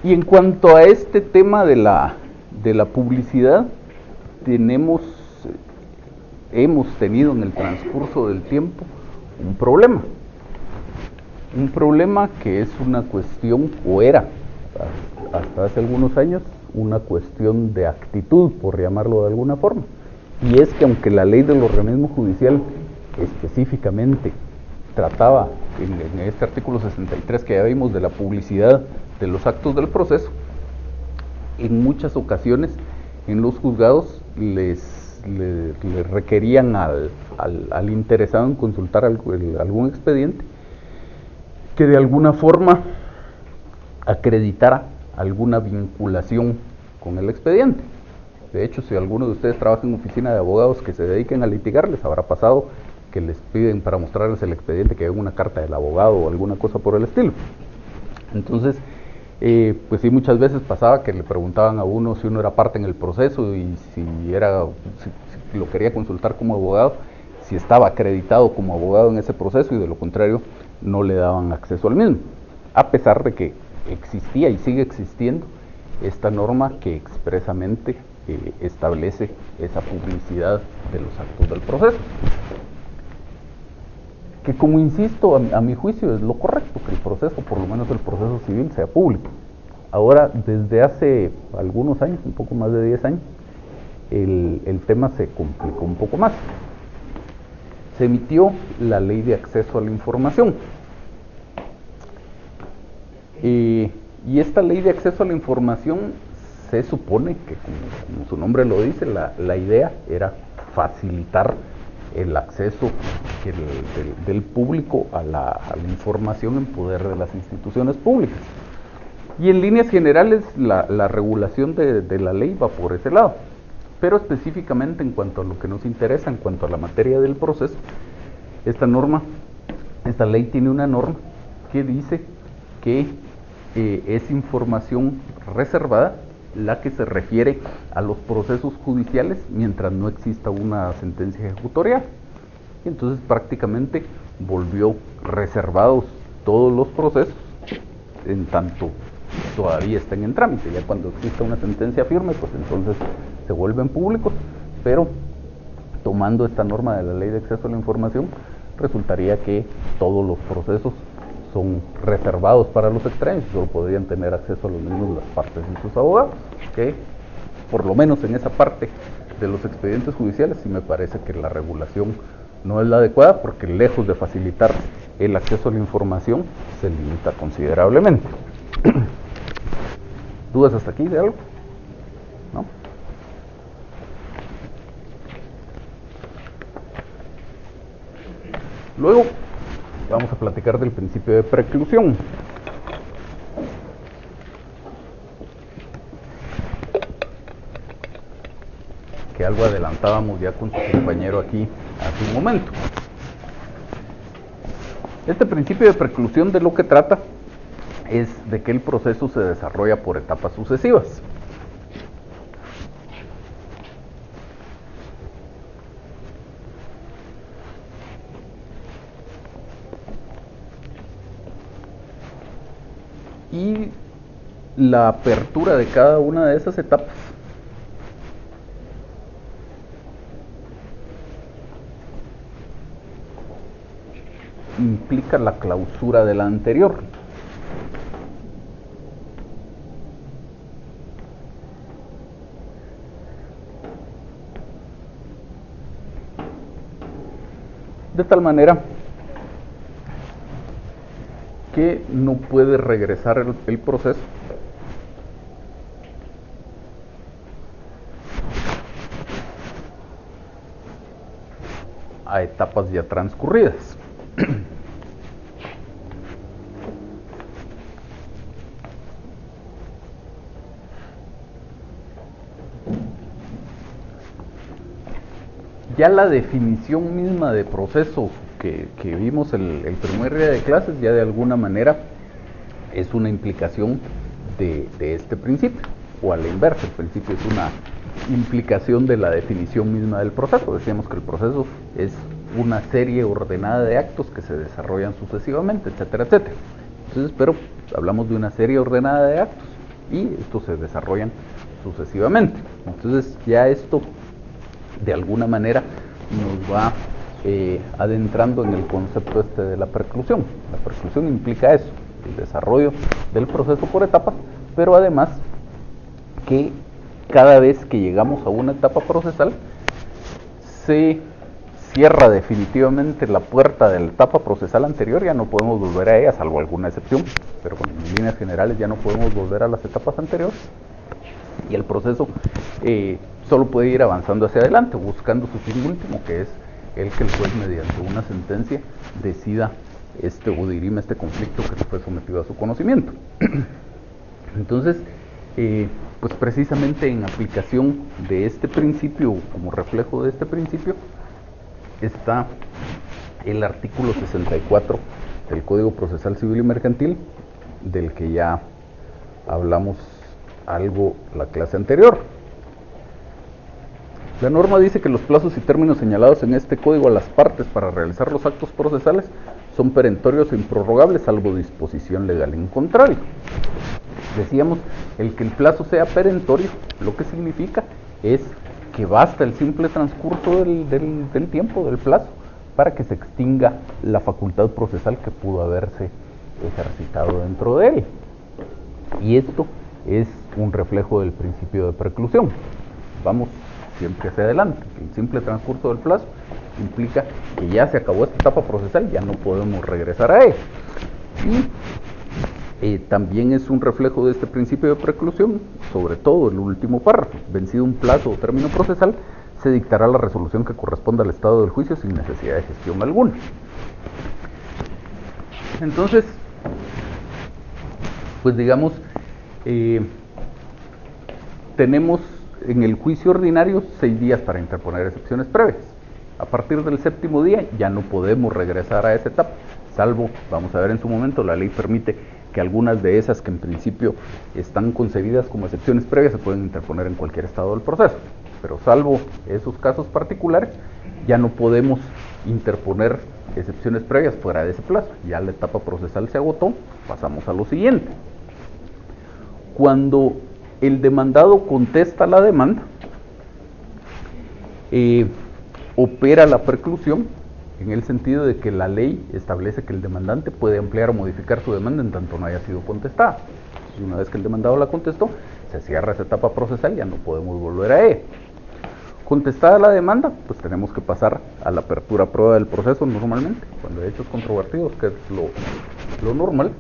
Y en cuanto a este tema de la publicidad, hemos tenido en el transcurso del tiempo un problema que es una cuestión, o era hasta hace algunos años, una cuestión de actitud, por llamarlo de alguna forma. Y es que aunque la ley del organismo judicial específicamente trataba en este artículo 63 que ya vimos de la publicidad de los actos del proceso, en muchas ocasiones en los juzgados les requerían al interesado en consultar algún expediente que de alguna forma acreditara alguna vinculación con el expediente. De hecho, si alguno de ustedes trabaja en oficina de abogados que se dediquen a litigar, les habrá pasado que les piden para mostrarles el expediente que hagan una carta del abogado o alguna cosa por el estilo. Entonces, pues sí, muchas veces pasaba que le preguntaban a uno si uno era parte en el proceso y si lo quería consultar como abogado, si estaba acreditado como abogado en ese proceso, y de lo contrario no le daban acceso al mismo, a pesar de que existía y sigue existiendo esta norma que expresamente establece esa publicidad de los actos del proceso. Que, como insisto, a mi juicio es lo correcto, que el proceso, por lo menos el proceso civil, sea público. Ahora, desde hace algunos años, un poco más de 10 años, el tema se complicó un poco más. Se emitió la Ley de Acceso a la Información. Y esta Ley de Acceso a la Información se supone que, como su nombre lo dice, la idea era facilitar el acceso del público a la información en poder de las instituciones públicas. Y en líneas generales la regulación de la ley va por ese lado. Pero específicamente en cuanto a lo que nos interesa, en cuanto a la materia del proceso, esta ley tiene una norma que dice que es información reservada la que se refiere a los procesos judiciales mientras no exista una sentencia ejecutorial. Y entonces prácticamente volvió reservados todos los procesos en tanto todavía estén en trámite. Ya cuando exista una sentencia firme, pues entonces se vuelven públicos, pero tomando esta norma de la Ley de Acceso a la Información, resultaría que todos los procesos son reservados para los extraños, solo podrían tener acceso a los mismos las partes y sus abogados, que por lo menos en esa parte de los expedientes judiciales sí me parece que la regulación no es la adecuada, porque lejos de facilitar el acceso a la información, se limita considerablemente. ¿Dudas hasta aquí de algo? ¿No? Luego vamos a platicar del principio de preclusión. Que algo adelantábamos ya con su compañero aquí hace un momento. Este principio de preclusión de lo que trata es de que el proceso se desarrolla por etapas sucesivas. Y la apertura de cada una de esas etapas implica la clausura de la anterior. De tal manera que no puede regresar el proceso a etapas ya transcurridas. Ya la definición misma de proceso que vimos el primer día de clases, ya de alguna manera es una implicación de este principio, o a la inversa, el principio es una implicación de la definición misma del proceso. Decíamos que el proceso es una serie ordenada de actos que se desarrollan sucesivamente, etcétera, etcétera. Entonces, pero hablamos de una serie ordenada de actos y estos se desarrollan sucesivamente. Entonces ya esto de alguna manera nos va adentrando en el concepto este de la preclusión. La preclusión implica eso, el desarrollo del proceso por etapas, pero además que cada vez que llegamos a una etapa procesal se cierra definitivamente la puerta de la etapa procesal anterior, ya no podemos volver a ella, salvo alguna excepción, pero en líneas generales ya no podemos volver a las etapas anteriores, y el proceso solo puede ir avanzando hacia adelante, buscando su fin último, que es el que el juez, mediante una sentencia, decida o dirima este conflicto que fue sometido a su conocimiento. Entonces, pues precisamente en aplicación de este principio, como reflejo de este principio, está el artículo 64 del Código Procesal Civil y Mercantil, del que ya hablamos algo la clase anterior. La norma dice que los plazos y términos señalados en este código a las partes para realizar los actos procesales son perentorios e improrrogables, salvo disposición legal en contrario. Decíamos, el que el plazo sea perentorio, lo que significa es que basta el simple transcurso del tiempo, del plazo, para que se extinga la facultad procesal que pudo haberse ejercitado dentro de él. Y esto es un reflejo del principio de preclusión. Vamos siempre hacia adelante. El simple transcurso del plazo implica que ya se acabó esta etapa procesal, ya no podemos regresar a él. Y también es un reflejo de este principio de preclusión, sobre todo el último párrafo. Vencido un plazo o término procesal, se dictará la resolución que corresponda al estado del juicio sin necesidad de gestión alguna. Entonces, pues digamos, tenemos en el juicio ordinario 6 días para interponer excepciones previas. A partir del 7º día ya no podemos regresar a esa etapa, salvo, vamos a ver en su momento, la ley permite que algunas de esas que en principio están concebidas como excepciones previas se pueden interponer en cualquier estado del proceso. Pero salvo esos casos particulares, ya no podemos interponer excepciones previas fuera de ese plazo. Ya la etapa procesal se agotó, pasamos a lo siguiente. Cuando el demandado contesta la demanda, opera la preclusión en el sentido de que la ley establece que el demandante puede ampliar o modificar su demanda en tanto no haya sido contestada. Y una vez que el demandado la contestó, se cierra esa etapa procesal, ya no podemos volver a ella. Contestada la demanda, pues tenemos que pasar a la apertura a prueba del proceso normalmente, cuando hay hechos controvertidos, que es lo normal.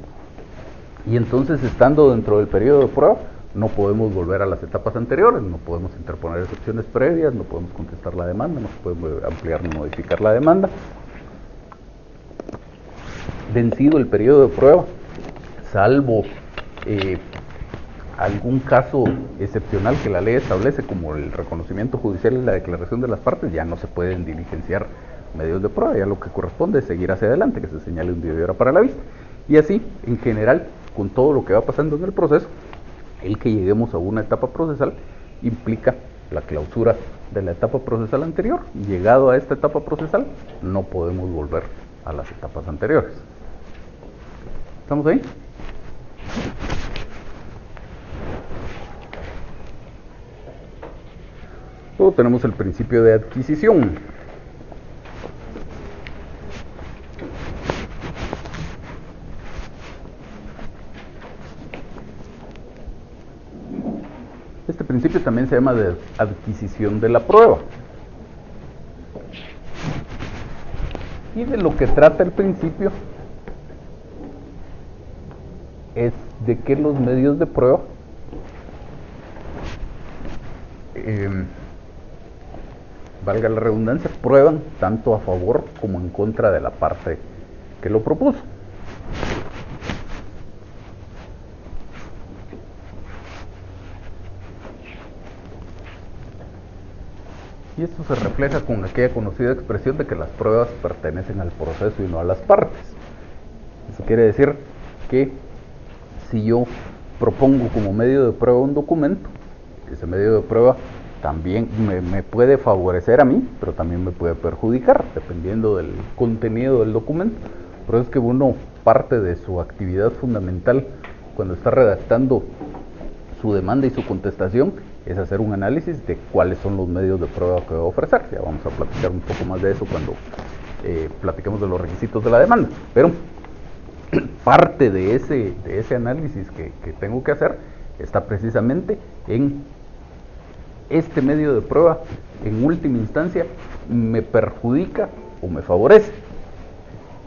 Y entonces, estando dentro del periodo de prueba, no podemos volver a las etapas anteriores, no podemos interponer excepciones previas, no podemos contestar la demanda, no se puede ampliar ni modificar la demanda. Vencido el periodo de prueba, salvo algún caso excepcional que la ley establece, como el reconocimiento judicial y la declaración de las partes, ya no se pueden diligenciar medios de prueba, ya lo que corresponde es seguir hacia adelante, que se señale un día y hora para la vista. Y así, en general, con todo lo que va pasando en el proceso, el que lleguemos a una etapa procesal implica la clausura de la etapa procesal anterior. Llegado a esta etapa procesal, no podemos volver a las etapas anteriores. ¿Estamos ahí? Luego tenemos el principio de adquisición. Este principio también se llama de adquisición de la prueba. Y de lo que trata el principio es de que los medios de prueba valga la redundancia, prueban tanto a favor como en contra de la parte que lo propuso. Y esto se refleja con aquella conocida expresión de que las pruebas pertenecen al proceso y no a las partes. Eso quiere decir que si yo propongo como medio de prueba un documento, ese medio de prueba también me puede favorecer a mí, pero también me puede perjudicar, dependiendo del contenido del documento. Por eso es que uno parte de su actividad fundamental cuando está redactando su demanda y su contestación es hacer un análisis de cuáles son los medios de prueba que va a ofrecer. Ya vamos a platicar un poco más de eso cuando platiquemos de los requisitos de la demanda. Pero parte de ese análisis que tengo que hacer está precisamente en este medio de prueba, en última instancia, me perjudica o me favorece.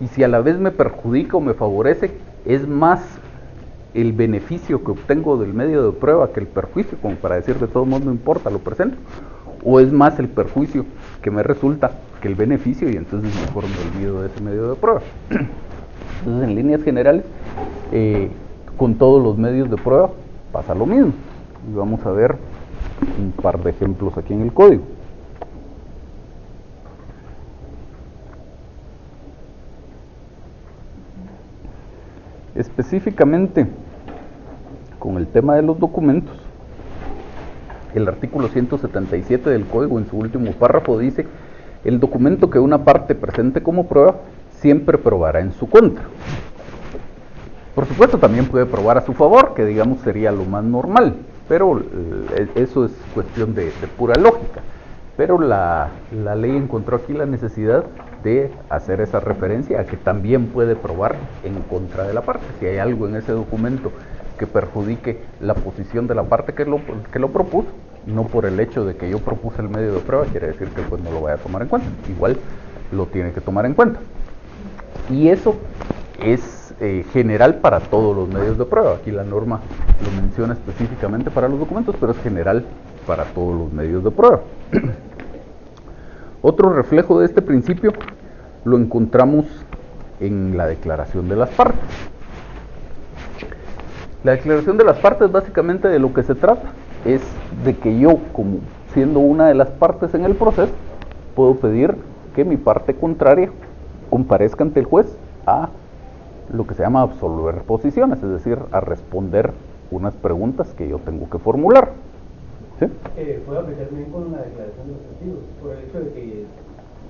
Y si a la vez me perjudica o me favorece, es más el beneficio que obtengo del medio de prueba que el perjuicio, como para decir de todos modos no importa, lo presento, o es más el perjuicio que me resulta que el beneficio, y entonces mejor me olvido de ese medio de prueba. Entonces, en líneas generales, con todos los medios de prueba pasa lo mismo. Y vamos a ver un par de ejemplos aquí en el código. Específicamente con el tema de los documentos, El artículo 177 del Código, en su último párrafo, dice: el documento que una parte presente como prueba siempre probará en su contra. Por supuesto, también puede probar a su favor, que digamos sería lo más normal, pero eso es cuestión de pura lógica. Pero la ley encontró aquí la necesidad de hacer esa referencia a que también puede probar en contra de la parte. Si hay algo en ese documento que perjudique la posición de la parte que lo propuso, no por el hecho de que yo propuse el medio de prueba, quiere decir que pues no lo vaya a tomar en cuenta. Igual lo tiene que tomar en cuenta. Y eso es general para todos los medios de prueba. Aquí la norma lo menciona específicamente para los documentos, pero es general para todos los medios de prueba. Otro reflejo de este principio lo encontramos en la declaración de las partes. La declaración de las partes, básicamente de lo que se trata es de que yo, como siendo una de las partes en el proceso, puedo pedir que mi parte contraria comparezca ante el juez a lo que se llama absolver posiciones, es decir, a responder unas preguntas que yo tengo que formular. ¿Sí? Puede aplicar también con la declaración de los testigos, por el hecho de que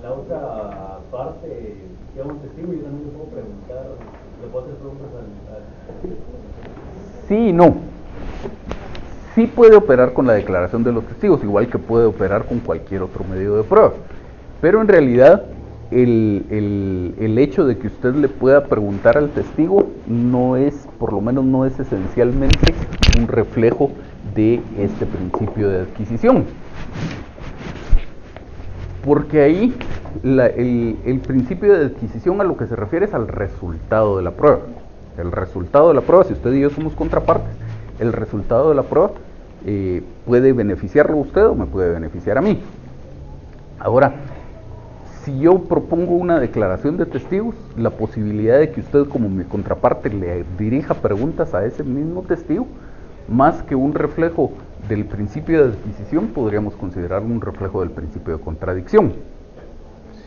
la otra parte lleva un testigo y yo también le puedo preguntar, le puedo hacer preguntas al testigo. Sí y no. Sí puede operar con la declaración de los testigos, igual que puede operar con cualquier otro medio de prueba. Pero en realidad el hecho de que usted le pueda preguntar al testigo no es, por lo menos no es esencialmente un reflejo de este principio de adquisición. Porque ahí el principio de adquisición a lo que se refiere es al resultado de la prueba. El resultado de la prueba, si usted y yo somos contrapartes, el resultado de la prueba puede beneficiarlo a usted o me puede beneficiar a mí. Ahora, si yo propongo una declaración de testigos, la posibilidad de que usted como mi contraparte le dirija preguntas a ese mismo testigo, más que un reflejo del principio de adquisición, podríamos considerarlo un reflejo del principio de contradicción.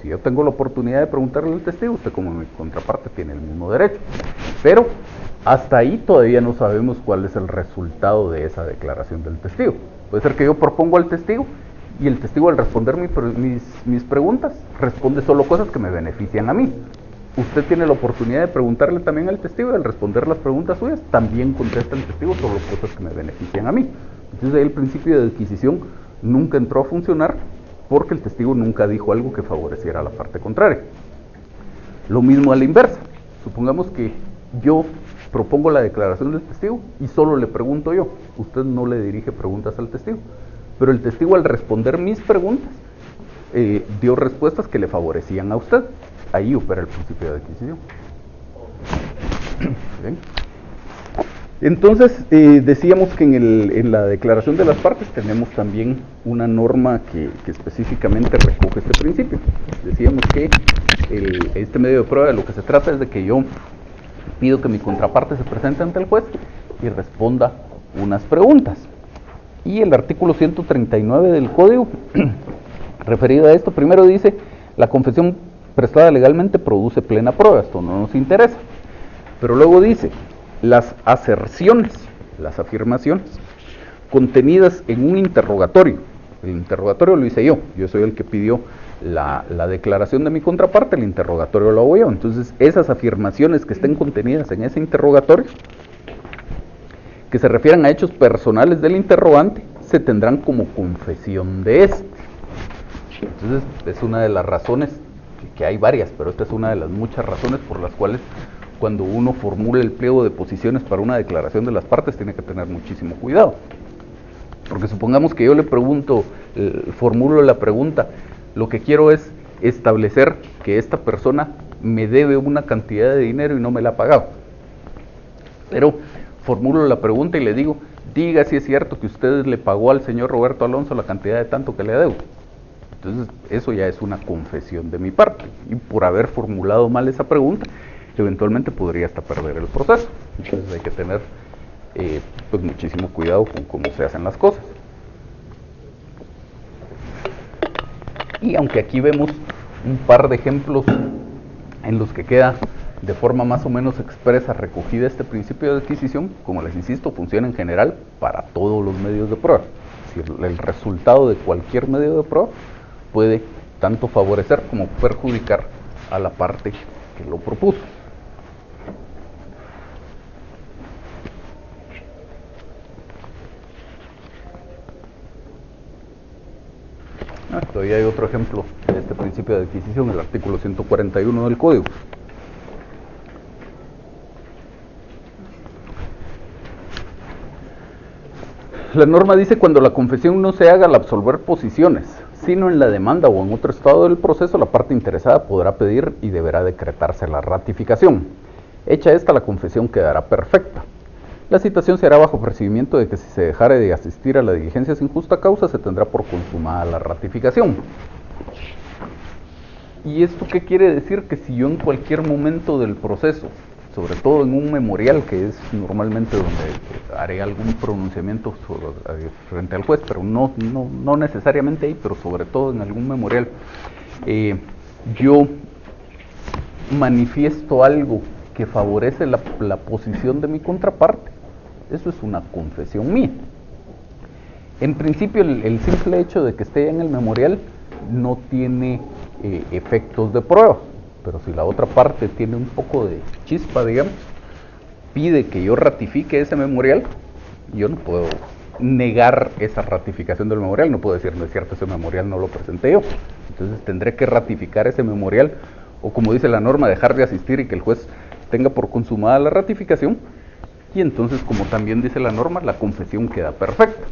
Si yo tengo la oportunidad de preguntarle al testigo, usted como mi contraparte tiene el mismo derecho. Pero hasta ahí todavía no sabemos cuál es el resultado de esa declaración del testigo. Puede ser que yo propongo al testigo y el testigo, al responder mis preguntas, responde solo cosas que me benefician a mí. Usted tiene la oportunidad de preguntarle también al testigo y al responder las preguntas suyas, también contesta el testigo solo cosas que me benefician a mí. Entonces ahí el principio de adquisición nunca entró a funcionar porque el testigo nunca dijo algo que favoreciera a la parte contraria. Lo mismo a la inversa. Supongamos que yo propongo la declaración del testigo y solo le pregunto yo. Usted no le dirige preguntas al testigo. Pero el testigo, al responder mis preguntas, dio respuestas que le favorecían a usted. Ahí opera el principio de adquisición. ¿Bien? Entonces, decíamos que en la declaración de las partes tenemos también una norma que específicamente recoge este principio. Decíamos que este medio de prueba de lo que se trata es de que yo pido que mi contraparte se presente ante el juez y responda unas preguntas. Y el artículo 139 del Código, referido a esto, primero dice: la confesión prestada legalmente produce plena prueba. Esto no nos interesa. Pero luego dice: las aserciones, las afirmaciones, contenidas en un interrogatorio. El interrogatorio lo hice yo soy el que pidió la declaración de mi contraparte, el interrogatorio lo hago yo. Entonces, esas afirmaciones que estén contenidas en ese interrogatorio, que se refieran a hechos personales del interrogante, se tendrán como confesión de este. Entonces, es una de las razones, que hay varias, pero esta es una de las muchas razones por las cuales cuando uno formula el pliego de posiciones para una declaración de las partes, tiene que tener muchísimo cuidado. Porque supongamos que yo le pregunto, formulo la pregunta: lo que quiero es establecer que esta persona me debe una cantidad de dinero y no me la ha pagado. Pero formulo la pregunta y le digo: diga si es cierto que usted le pagó al señor Roberto Alonso la cantidad de tanto que le debo. Entonces, eso ya es una confesión de mi parte. Y por haber formulado mal esa pregunta, eventualmente podría hasta perder el proceso. Entonces hay que tener pues muchísimo cuidado con cómo se hacen las cosas. Y aunque aquí vemos un par de ejemplos en los que queda de forma más o menos expresa recogida este principio de adquisición, como les insisto, funciona en general para todos los medios de prueba. Es decir, el resultado de cualquier medio de prueba puede tanto favorecer como perjudicar a la parte que lo propuso. Todavía hay otro ejemplo de este principio de adquisición, el artículo 141 del Código. La norma dice: cuando la confesión no se haga al absolver posiciones, sino en la demanda o en otro estado del proceso, la parte interesada podrá pedir y deberá decretarse la ratificación. Hecha esta, la confesión quedará perfecta. La citación se hará bajo percibimiento de que si se dejare de asistir a la diligencia sin justa causa, se tendrá por consumada la ratificación. ¿Y esto qué quiere decir? Que si yo en cualquier momento del proceso, sobre todo en un memorial, que es normalmente donde haré algún pronunciamiento frente al juez, pero no necesariamente ahí, pero sobre todo en algún memorial, yo manifiesto algo que favorece la posición de mi contraparte, eso es una confesión mía. En principio, el simple hecho de que esté en el memorial no tiene efectos de prueba, pero si la otra parte tiene un poco de chispa, digamos, pide que yo ratifique ese memorial, yo no puedo negar esa ratificación del memorial, no puedo decir: no es cierto, ese memorial no lo presenté yo. Entonces tendré que ratificar ese memorial, o como dice la norma, dejar de asistir y que el juez tenga por consumada la ratificación, y entonces, como también dice la norma, la confesión queda perfecta.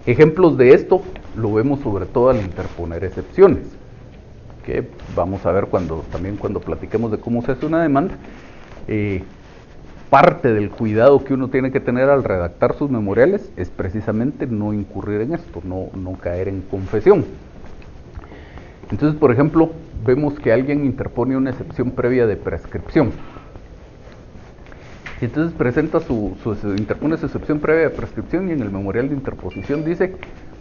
Ejemplos de esto lo vemos sobre todo al interponer excepciones, que vamos a ver cuando platiquemos de cómo se hace una demanda. Parte del cuidado que uno tiene que tener al redactar sus memoriales es precisamente no incurrir en esto, no caer en confesión. Entonces, por ejemplo, vemos que alguien interpone una excepción previa de prescripción. Y entonces presenta interpone su excepción previa de prescripción, y en el memorial de interposición dice: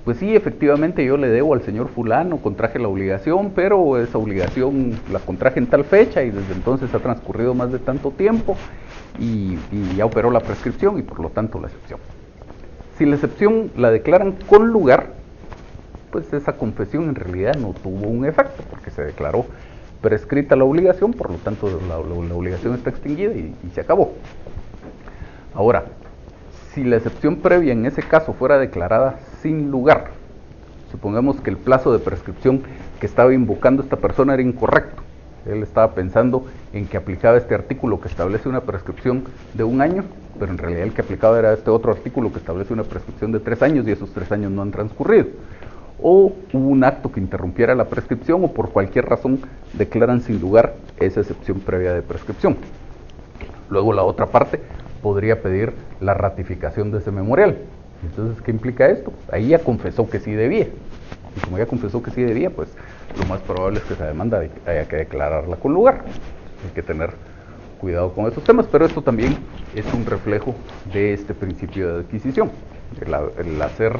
pues sí, efectivamente yo le debo al señor fulano, contraje la obligación, pero esa obligación la contraje en tal fecha y desde entonces ha transcurrido más de tanto tiempo y ya operó la prescripción y por lo tanto la excepción. Si la excepción la declaran con lugar, pues esa confesión en realidad no tuvo un efecto porque se declaró prescrita la obligación, por lo tanto la obligación está extinguida y se acabó. Ahora, si la excepción previa en ese caso fuera declarada sin lugar, supongamos que el plazo de prescripción que estaba invocando esta persona era incorrecto, él estaba pensando en que aplicaba este artículo que establece una prescripción de 1 año, pero en realidad el que aplicaba era este otro artículo que establece una prescripción de 3 años y esos 3 años no han transcurrido, o hubo un acto que interrumpiera la prescripción, o por cualquier razón declaran sin lugar esa excepción previa de prescripción. Luego la otra parte podría pedir la ratificación de ese memorial. Entonces, ¿qué implica esto? Ahí ya confesó que sí debía. Y como ya confesó que sí debía, pues lo más probable es que esa demanda haya que declararla con lugar. Hay que tener cuidado con esos temas, pero esto también es un reflejo de este principio de adquisición. El hacer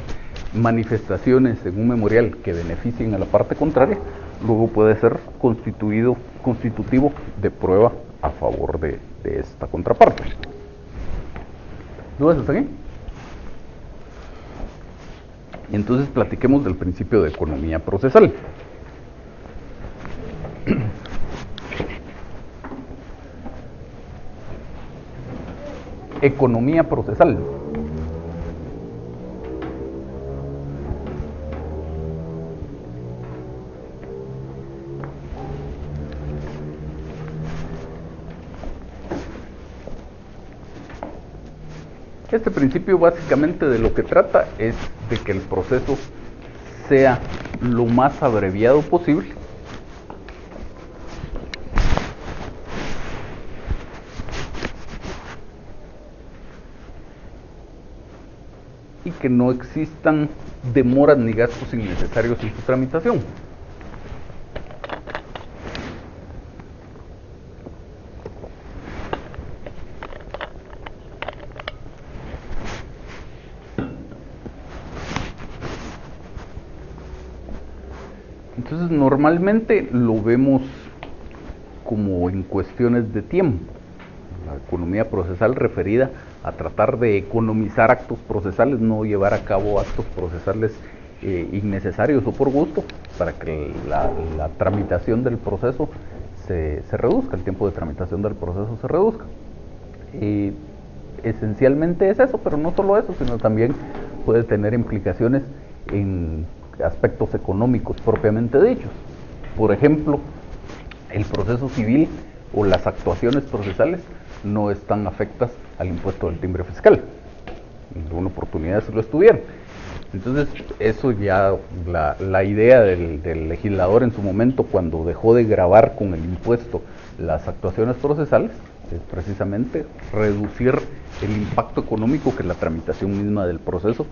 manifestaciones en un memorial que beneficien a la parte contraria, luego puede ser constitutivo de prueba a favor de esta contraparte. ¿Dudas hasta aquí? Y entonces platiquemos del principio de economía procesal. Economía procesal. Este principio básicamente de lo que trata es de que el proceso sea lo más abreviado posible y que no existan demoras ni gastos innecesarios en su tramitación. Entonces normalmente lo vemos como en cuestiones de tiempo. economía procesal referida a tratar de economizar actos procesales, no llevar a cabo actos procesales innecesarios o por gusto, para que la tramitación del proceso se reduzca, el tiempo de tramitación del proceso se reduzca. Esencialmente es eso, pero no solo eso, sino también puede tener implicaciones en aspectos económicos propiamente dichos. Por ejemplo, el proceso civil o las actuaciones procesales no están afectas al impuesto del timbre fiscal. En alguna oportunidad se lo estuvieron. Entonces, eso ya, la idea del legislador en su momento, cuando dejó de gravar con el impuesto las actuaciones procesales, es precisamente reducir el impacto económico que la tramitación misma del proceso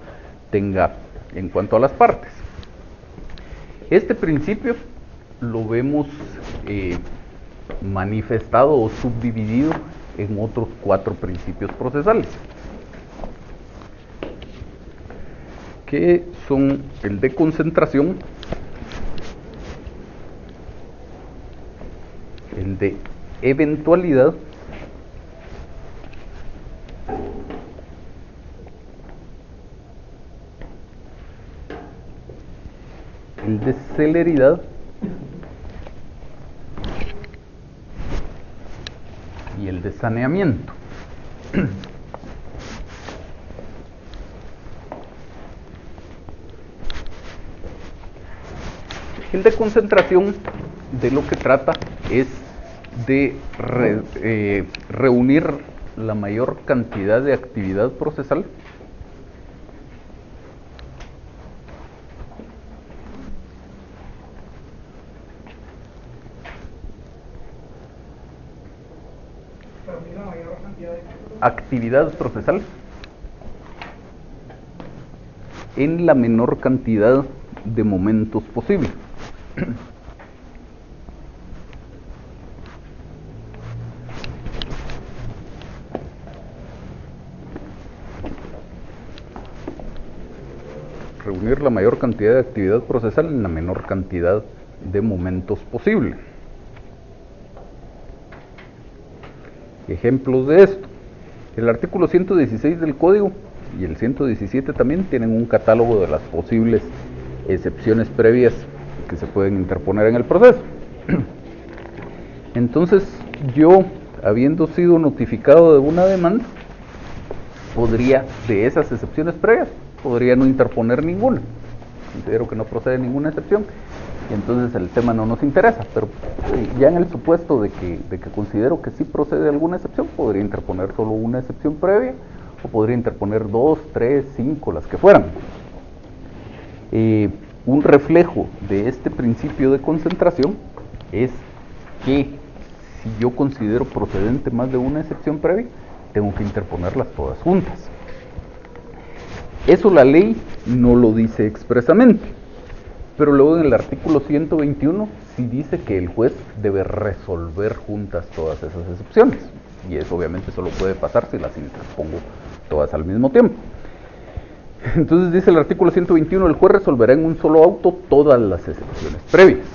tenga en cuanto a las partes. Este principio lo vemos manifestado o subdividido en otros 4 principios procesales, que son el de concentración, el de eventualidad, el de celeridad y el de saneamiento. El de concentración de lo que trata es de reunir la mayor cantidad de actividad procesal en la menor cantidad de momentos posible. Reunir la mayor cantidad de actividad procesal en la menor cantidad de momentos posible. Ejemplos de esto: el artículo 116 del Código y el 117 también tienen un catálogo de las posibles excepciones previas que se pueden interponer en el proceso. Entonces, yo, habiendo sido notificado de una demanda, podría, de esas excepciones previas, podría no interponer ninguna. Considero que no procede ninguna excepción y entonces el tema no nos interesa, pero ya en el supuesto de que considero que sí procede alguna excepción, podría interponer solo una excepción previa o podría interponer 2, 3, 5, las que fueran. Un reflejo de este principio de concentración es que si yo considero procedente más de una excepción previa, tengo que interponerlas todas juntas. Eso la ley no lo dice expresamente, pero luego en el artículo 121 sí dice que el juez debe resolver juntas todas esas excepciones, y eso obviamente solo puede pasar si las interpongo todas al mismo tiempo. Entonces dice el artículo 121, el juez resolverá en un solo auto todas las excepciones previas.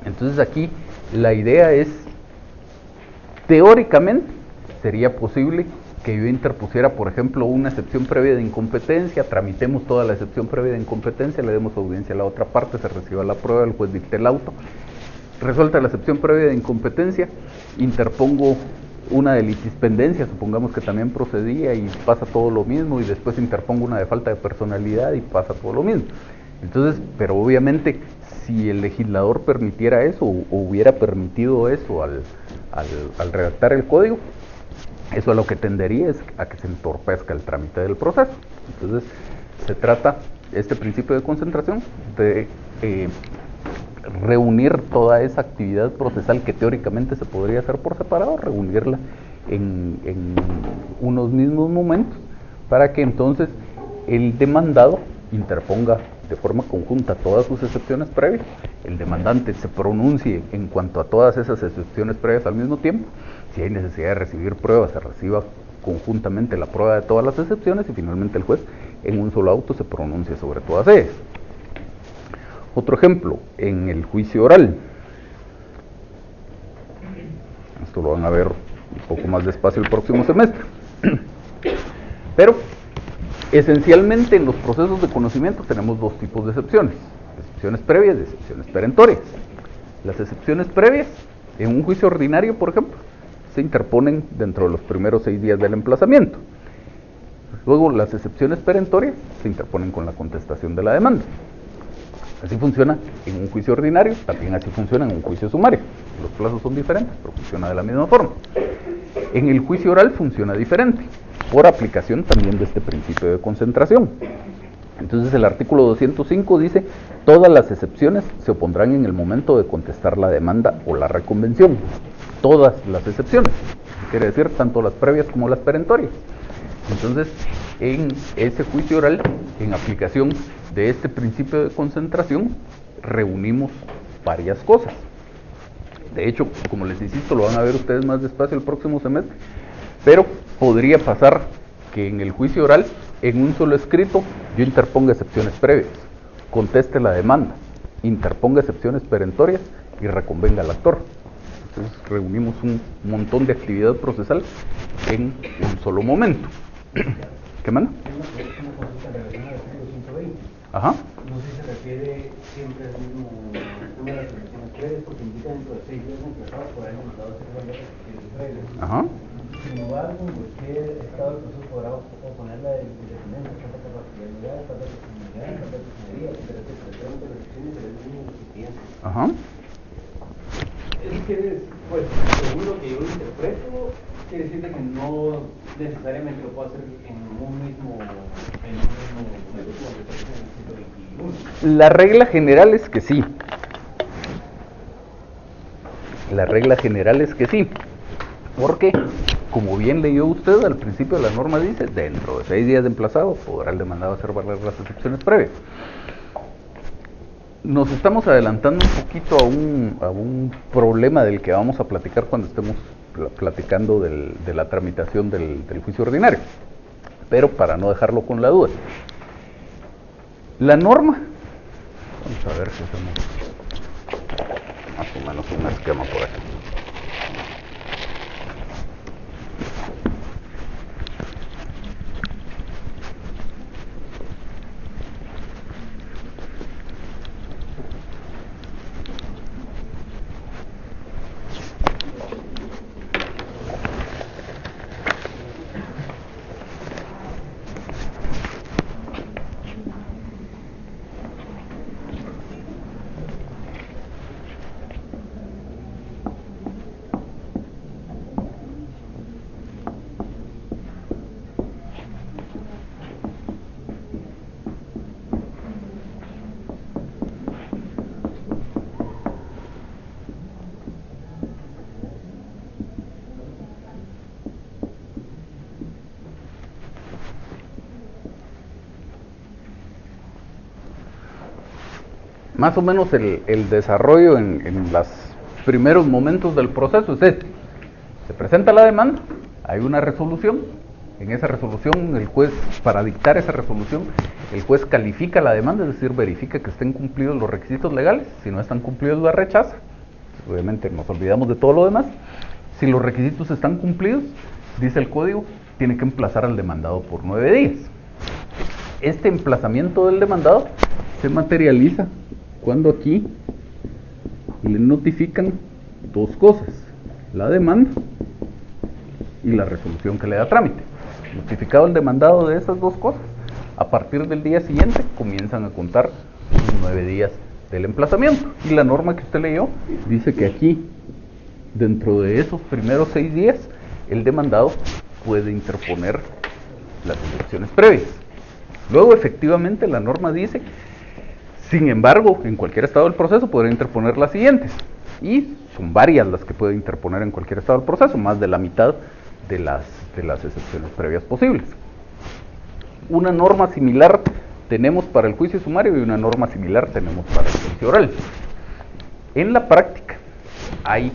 Entonces aquí la idea es, teóricamente sería posible que yo interpusiera, por ejemplo, una excepción previa de incompetencia, tramitemos toda la excepción previa de incompetencia, le demos audiencia a la otra parte, se reciba la prueba, el juez dicte el auto, resuelta la excepción previa de incompetencia, interpongo una de litispendencia, supongamos que también procedía y pasa todo lo mismo, y después interpongo una de falta de personalidad y pasa todo lo mismo. Entonces, pero obviamente, si el legislador permitiera eso, o hubiera permitido eso al redactar el código, eso a lo que tendería es a que se entorpezca el trámite del proceso. Entonces, se trata, este principio de concentración, de reunir toda esa actividad procesal que teóricamente se podría hacer por separado, reunirla en unos mismos momentos, para que entonces el demandado interponga de forma conjunta todas sus excepciones previas, el demandante se pronuncie en cuanto a todas esas excepciones previas al mismo tiempo, si hay necesidad de recibir pruebas, se reciba conjuntamente la prueba de todas las excepciones, y finalmente el juez en un solo auto se pronuncie sobre todas ellas. Otro ejemplo, en el juicio oral. Esto lo van a ver poco más despacio el próximo semestre. Pero esencialmente en los procesos de conocimiento tenemos dos tipos de excepciones: excepciones previas y excepciones perentorias. Las excepciones previas, en un juicio ordinario, por ejemplo, se interponen dentro de los primeros 6 días del emplazamiento. Luego, las excepciones perentorias se interponen con la contestación de la demanda. Así funciona en un juicio ordinario, también así funciona en un juicio sumario. Los plazos son diferentes, pero funciona de la misma forma. En el juicio oral funciona diferente, por aplicación también de este principio de concentración. Entonces el artículo 205 dice: todas las excepciones se opondrán en el momento de contestar la demanda o la reconvención. Todas las excepciones, quiere decir tanto las previas como las perentorias. Entonces, en ese juicio oral, en aplicación de este principio de concentración, reunimos varias cosas. De hecho, como les insisto, lo van a ver ustedes más despacio el próximo semestre, pero podría pasar que en el juicio oral, en un solo escrito, yo interponga excepciones previas, conteste la demanda, interponga excepciones perentorias y reconvenga al actor. Entonces reunimos un montón de actividad procesal en un solo momento. ¿Qué manda? Una consulta en relación al artículo 120. Ajá. No sé si se refiere siempre al mismo número de excepciones previas, porque indica dentro de 6 días emplazados por haber mandado a hacer varias excepciones previas. Ajá. Sin embargo, en cualquier estado del proceso podrá oponer la independencia, tanta capacidad, tanta personalidad, tanta personería, etcétera, etcétera. Tenemos las excepciones de los mismos recipientes. Ajá. Eso quiere decir, pues, según lo que yo lo interpreto, quiere decir que no necesariamente lo puedo hacer en un mismo momento, como lo está en el 121. La regla general es que sí. La regla general es que sí. Porque, como bien leyó usted al principio, la norma dice: dentro de 6 días de emplazado podrá el demandado hacer valer las excepciones previas. Nos estamos adelantando un poquito a un problema del que vamos a platicar cuando estemos platicando de la tramitación del juicio ordinario, pero para no dejarlo con la duda, la norma, vamos a ver si hacemos más o menos un esquema por aquí. Más o menos el desarrollo en los primeros momentos del proceso es este: se presenta la demanda, hay una resolución, en esa resolución el juez, para dictar esa resolución, el juez califica la demanda, es decir, verifica que estén cumplidos los requisitos legales. Si no están cumplidos, la rechaza. Obviamente nos olvidamos de todo lo demás. Si los requisitos están cumplidos, dice el código, tiene que emplazar al demandado por 9 días. Este emplazamiento del demandado se materializa cuando aquí le notifican dos cosas: la demanda y la resolución que le da trámite. Notificado el demandado de esas dos cosas, a partir del día siguiente comienzan a contar los 9 días del emplazamiento. Y la norma que usted leyó dice que aquí, dentro de esos primeros 6 días, el demandado puede interponer las excepciones previas. Luego, efectivamente, la norma dice: sin embargo, en cualquier estado del proceso podrá interponer las siguientes. Y son varias las que puede interponer en cualquier estado del proceso, más de la mitad de las excepciones previas posibles. Una norma similar tenemos para el juicio sumario y una norma similar tenemos para el juicio oral. En la práctica, ¿hay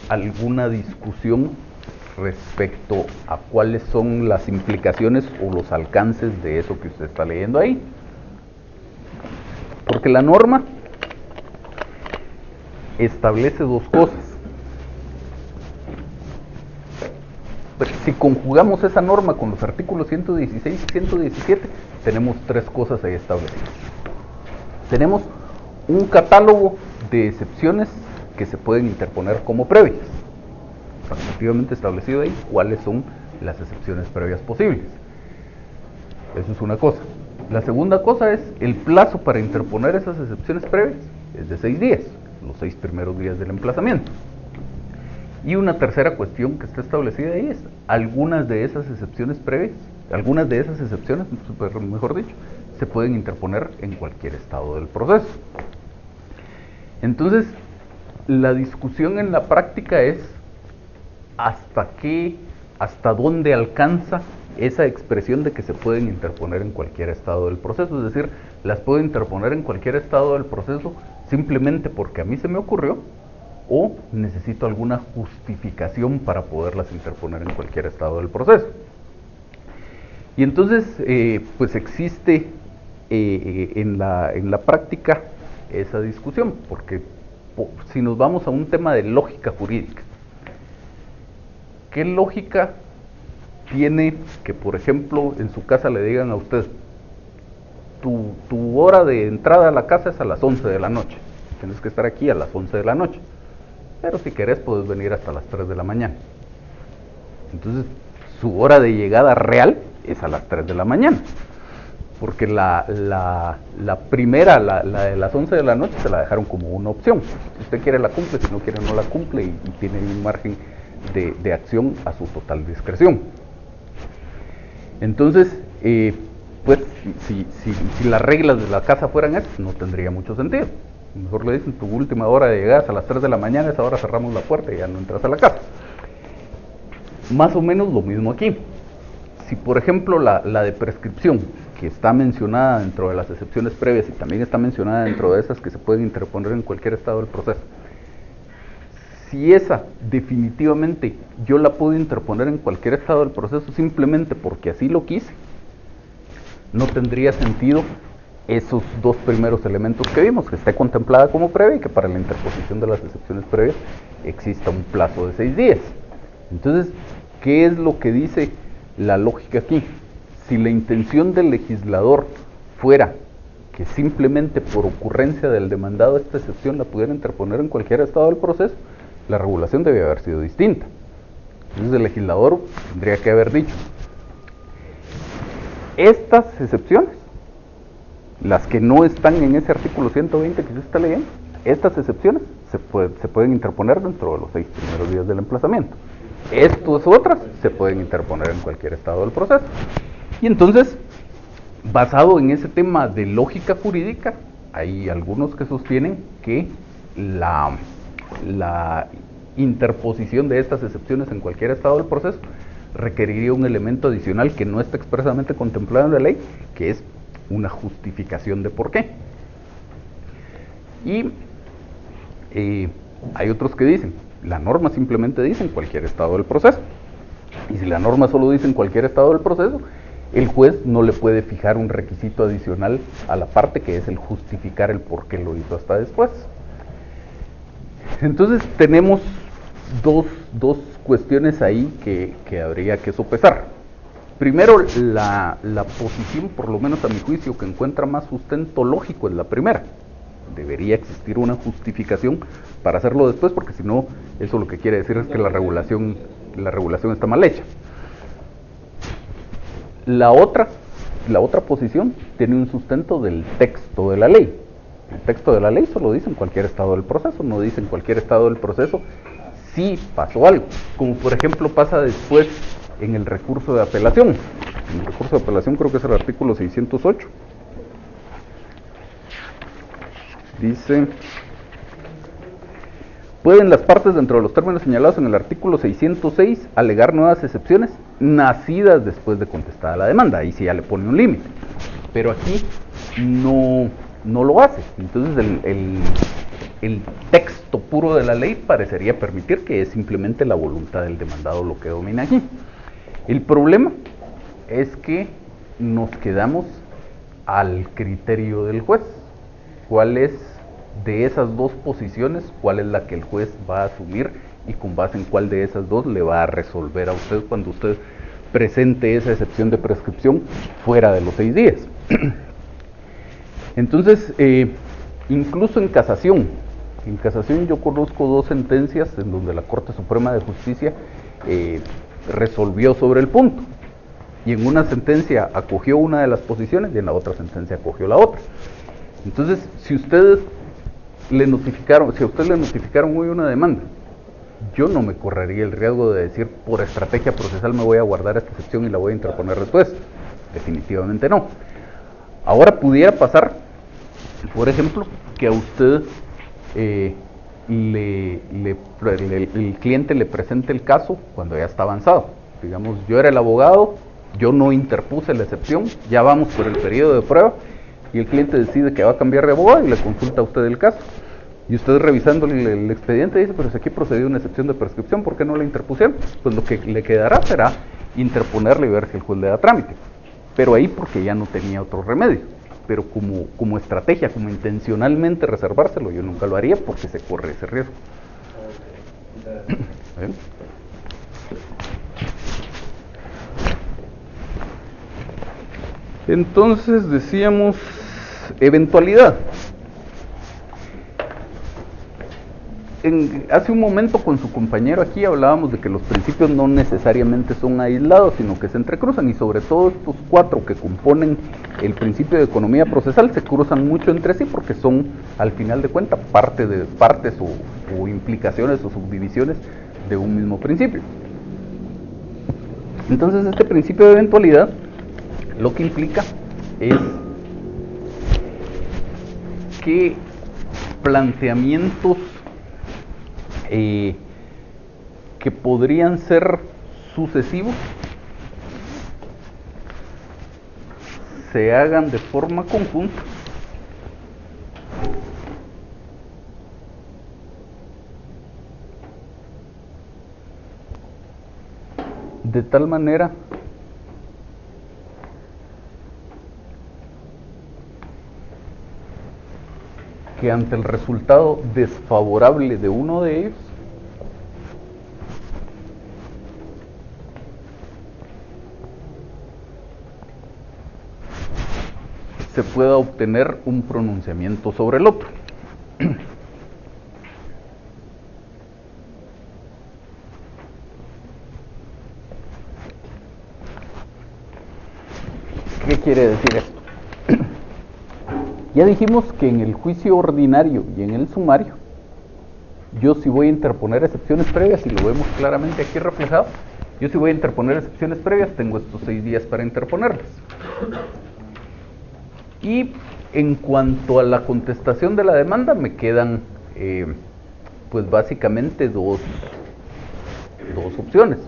alguna discusión respecto a cuáles son las implicaciones o los alcances de eso que usted está leyendo ahí? Porque la norma establece dos cosas. si conjugamos esa norma con los artículos 116 y 117, tenemos tres cosas ahí establecidas. Tenemos un catálogo de excepciones que se pueden interponer como previas. Efectivamente establecido ahí cuáles son las excepciones previas posibles. Eso es una cosa. La segunda cosa es el plazo para interponer esas excepciones previas es de 6 días, los 6 primeros días del emplazamiento. Y una tercera cuestión que está establecida ahí es algunas de esas excepciones previas, mejor dicho, se pueden interponer en cualquier estado del proceso. Entonces, la discusión en la práctica es hasta dónde alcanza esa expresión de que se pueden interponer en cualquier estado del proceso. Es decir, las puedo interponer en cualquier estado del proceso simplemente porque a mí se me ocurrió, o necesito alguna justificación para poderlas interponer en cualquier estado del proceso. Y entonces, pues existe en la práctica esa discusión, porque si nos vamos a un tema de lógica jurídica, ¿qué lógica tiene que, por ejemplo, en su casa le digan a usted, tu hora de entrada a la casa es a las 11 de la noche, tienes que estar aquí a las 11 de la noche, pero si querés puedes venir hasta las 3 de la mañana? Entonces, su hora de llegada real es a las 3 de la mañana, porque la primera, la de las 11 de la noche, se la dejaron como una opción. Si usted quiere la cumple, si no quiere no la cumple, y tiene un margen de acción a su total discreción. Entonces, pues si las reglas de la casa fueran esas, no tendría mucho sentido. Mejor le dicen, tu última hora de llegada es a las 3 de la mañana, esa hora cerramos la puerta y ya no entras a la casa. Más o menos lo mismo aquí. Si por ejemplo la de prescripción, que está mencionada dentro de las excepciones previas y también está mencionada dentro de esas que se pueden interponer en cualquier estado del proceso, si esa definitivamente yo la puedo interponer en cualquier estado del proceso simplemente porque así lo quise, no tendría sentido esos dos primeros elementos que vimos, que esté contemplada como previa y que para la interposición de las excepciones previas exista un plazo de 6 días. Entonces, ¿qué es lo que dice la lógica aquí? Si la intención del legislador fuera que simplemente por ocurrencia del demandado esta excepción la pudiera interponer en cualquier estado del proceso, la regulación debe haber sido distinta. Entonces el legislador tendría que haber dicho, estas excepciones, las que no están en ese artículo 120 que se está leyendo, estas excepciones se pueden interponer dentro de los 6 primeros días del emplazamiento. Estas otras se pueden interponer en cualquier estado del proceso. Y entonces, basado en ese tema de lógica jurídica, hay algunos que sostienen que la interposición de estas excepciones en cualquier estado del proceso requeriría un elemento adicional que no está expresamente contemplado en la ley, que es una justificación de por qué. Y hay otros que dicen, la norma simplemente dice en cualquier estado del proceso, y si la norma solo dice en cualquier estado del proceso, el juez no le puede fijar un requisito adicional a la parte, que es el justificar el por qué lo hizo hasta después. Entonces tenemos dos cuestiones ahí que habría que sopesar. Primero, la posición, por lo menos a mi juicio, que encuentra más sustento lógico es la primera. Debería existir una justificación para hacerlo después, porque si no, eso lo que quiere decir es que la regulación está mal hecha. La otra posición tiene un sustento del texto de la ley. El texto de la ley solo dice en cualquier estado del proceso, no dice en cualquier estado del proceso si pasó algo, como por ejemplo pasa después en el recurso de apelación. En el recurso de apelación creo que es el artículo 608. Dice, pueden las partes dentro de los términos señalados en el artículo 606 alegar nuevas excepciones nacidas después de contestada la demanda. Ahí sí ya le pone un límite, pero aquí no lo hace. Entonces el texto puro de la ley parecería permitir que es simplemente la voluntad del demandado lo que domina aquí. El problema es que nos quedamos al criterio del juez. ¿Cuál es de esas dos posiciones, cuál es la que el juez va a asumir y con base en cuál de esas dos le va a resolver a usted cuando usted presente esa excepción de prescripción fuera de los 6 días. Entonces, incluso en casación yo conozco 2 sentencias en donde la Corte Suprema de Justicia resolvió sobre el punto, y en una sentencia acogió una de las posiciones y en la otra sentencia acogió la otra. Entonces, si a usted le notificaron hoy una demanda, yo no me correría el riesgo de decir por estrategia procesal me voy a guardar esta excepción y la voy a interponer después. Definitivamente no. Ahora pudiera pasar, por ejemplo, que a usted el cliente le presente el caso cuando ya está avanzado. Digamos, yo era el abogado, yo no interpuse la excepción, ya vamos por el periodo de prueba y el cliente decide que va a cambiar de abogado y le consulta a usted el caso. Y usted revisando el expediente dice, pero si aquí procedió una excepción de prescripción, ¿por qué no la interpusieron? Pues lo que le quedará será interponerle y ver si el juez le da trámite. Pero ahí porque ya no tenía otro remedio. Pero como estrategia, como intencionalmente reservárselo, yo nunca lo haría porque se corre ese riesgo. ¿Bien? Entonces decíamos eventualidad. Hace un momento con su compañero aquí hablábamos de que los principios no necesariamente son aislados, sino que se entrecruzan, y sobre todo estos 4 que componen el principio de economía procesal se cruzan mucho entre sí porque son, al final de cuentas, partes o implicaciones o subdivisiones de un mismo principio. Entonces este principio de eventualidad lo que implica es que planteamientos que podrían ser sucesivos se hagan de forma conjunta de tal manera que ante el resultado desfavorable de uno de ellos, se pueda obtener un pronunciamiento sobre el otro. ¿Qué quiere decir esto? Ya dijimos que en el juicio ordinario y en el sumario, yo si voy a interponer excepciones previas, y lo vemos claramente aquí reflejado, yo si voy a interponer excepciones previas, tengo estos 6 días para interponerlas. Y en cuanto a la contestación de la demanda, me quedan pues básicamente dos opciones.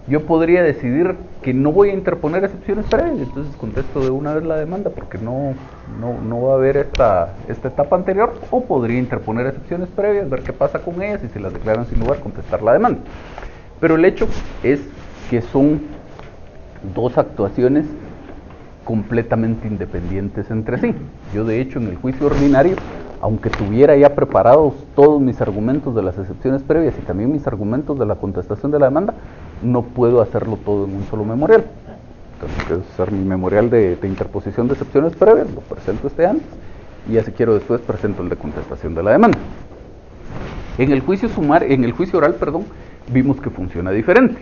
Yo podría decidir que no voy a interponer excepciones previas, entonces contesto de una vez la demanda porque no va a haber esta etapa anterior, o podría interponer excepciones previas, ver qué pasa con ellas y si las declaran sin lugar, contestar la demanda. Pero el hecho es que son 2 actuaciones completamente independientes entre sí. Yo de hecho en el juicio ordinario, aunque tuviera ya preparados todos mis argumentos de las excepciones previas y también mis argumentos de la contestación de la demanda, no puedo hacerlo todo en un solo memorial. Tengo que hacer mi memorial de interposición de excepciones previas, lo presento antes, y ya si quiero después presento el de contestación de la demanda. En el juicio oral, vimos que funciona diferente.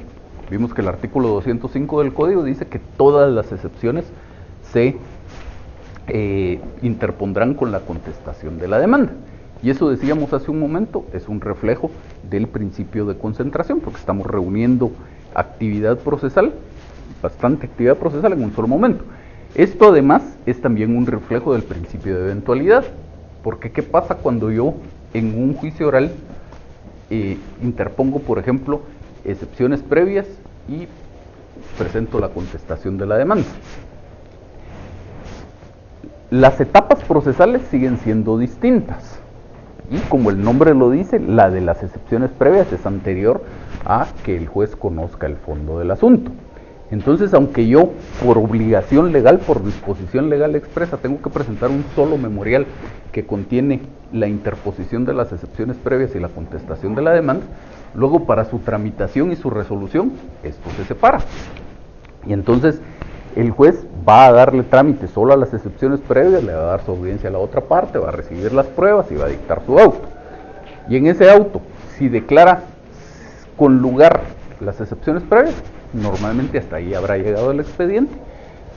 Vimos que el artículo 205 del Código dice que todas las excepciones se interpondrán con la contestación de la demanda. Y eso decíamos hace un momento, es un reflejo del principio de concentración, porque estamos reuniendo actividad procesal, bastante actividad procesal en un solo momento. Esto además es también un reflejo del principio de eventualidad, porque ¿qué pasa cuando yo en un juicio oral interpongo, por ejemplo, excepciones previas y presento la contestación de la demanda? Las etapas procesales siguen siendo distintas y, como el nombre lo dice, la de las excepciones previas es anterior a que el juez conozca el fondo del asunto. Entonces, aunque yo, por obligación legal, por disposición legal expresa, tengo que presentar un solo memorial que contiene la interposición de las excepciones previas y la contestación de la demanda, luego para su tramitación y su resolución, esto se separa. Y entonces, el juez va a darle trámite solo a las excepciones previas, le va a dar su audiencia a la otra parte, va a recibir las pruebas y va a dictar su auto. Y en ese auto, si declara con lugar las excepciones previas, normalmente hasta ahí habrá llegado el expediente.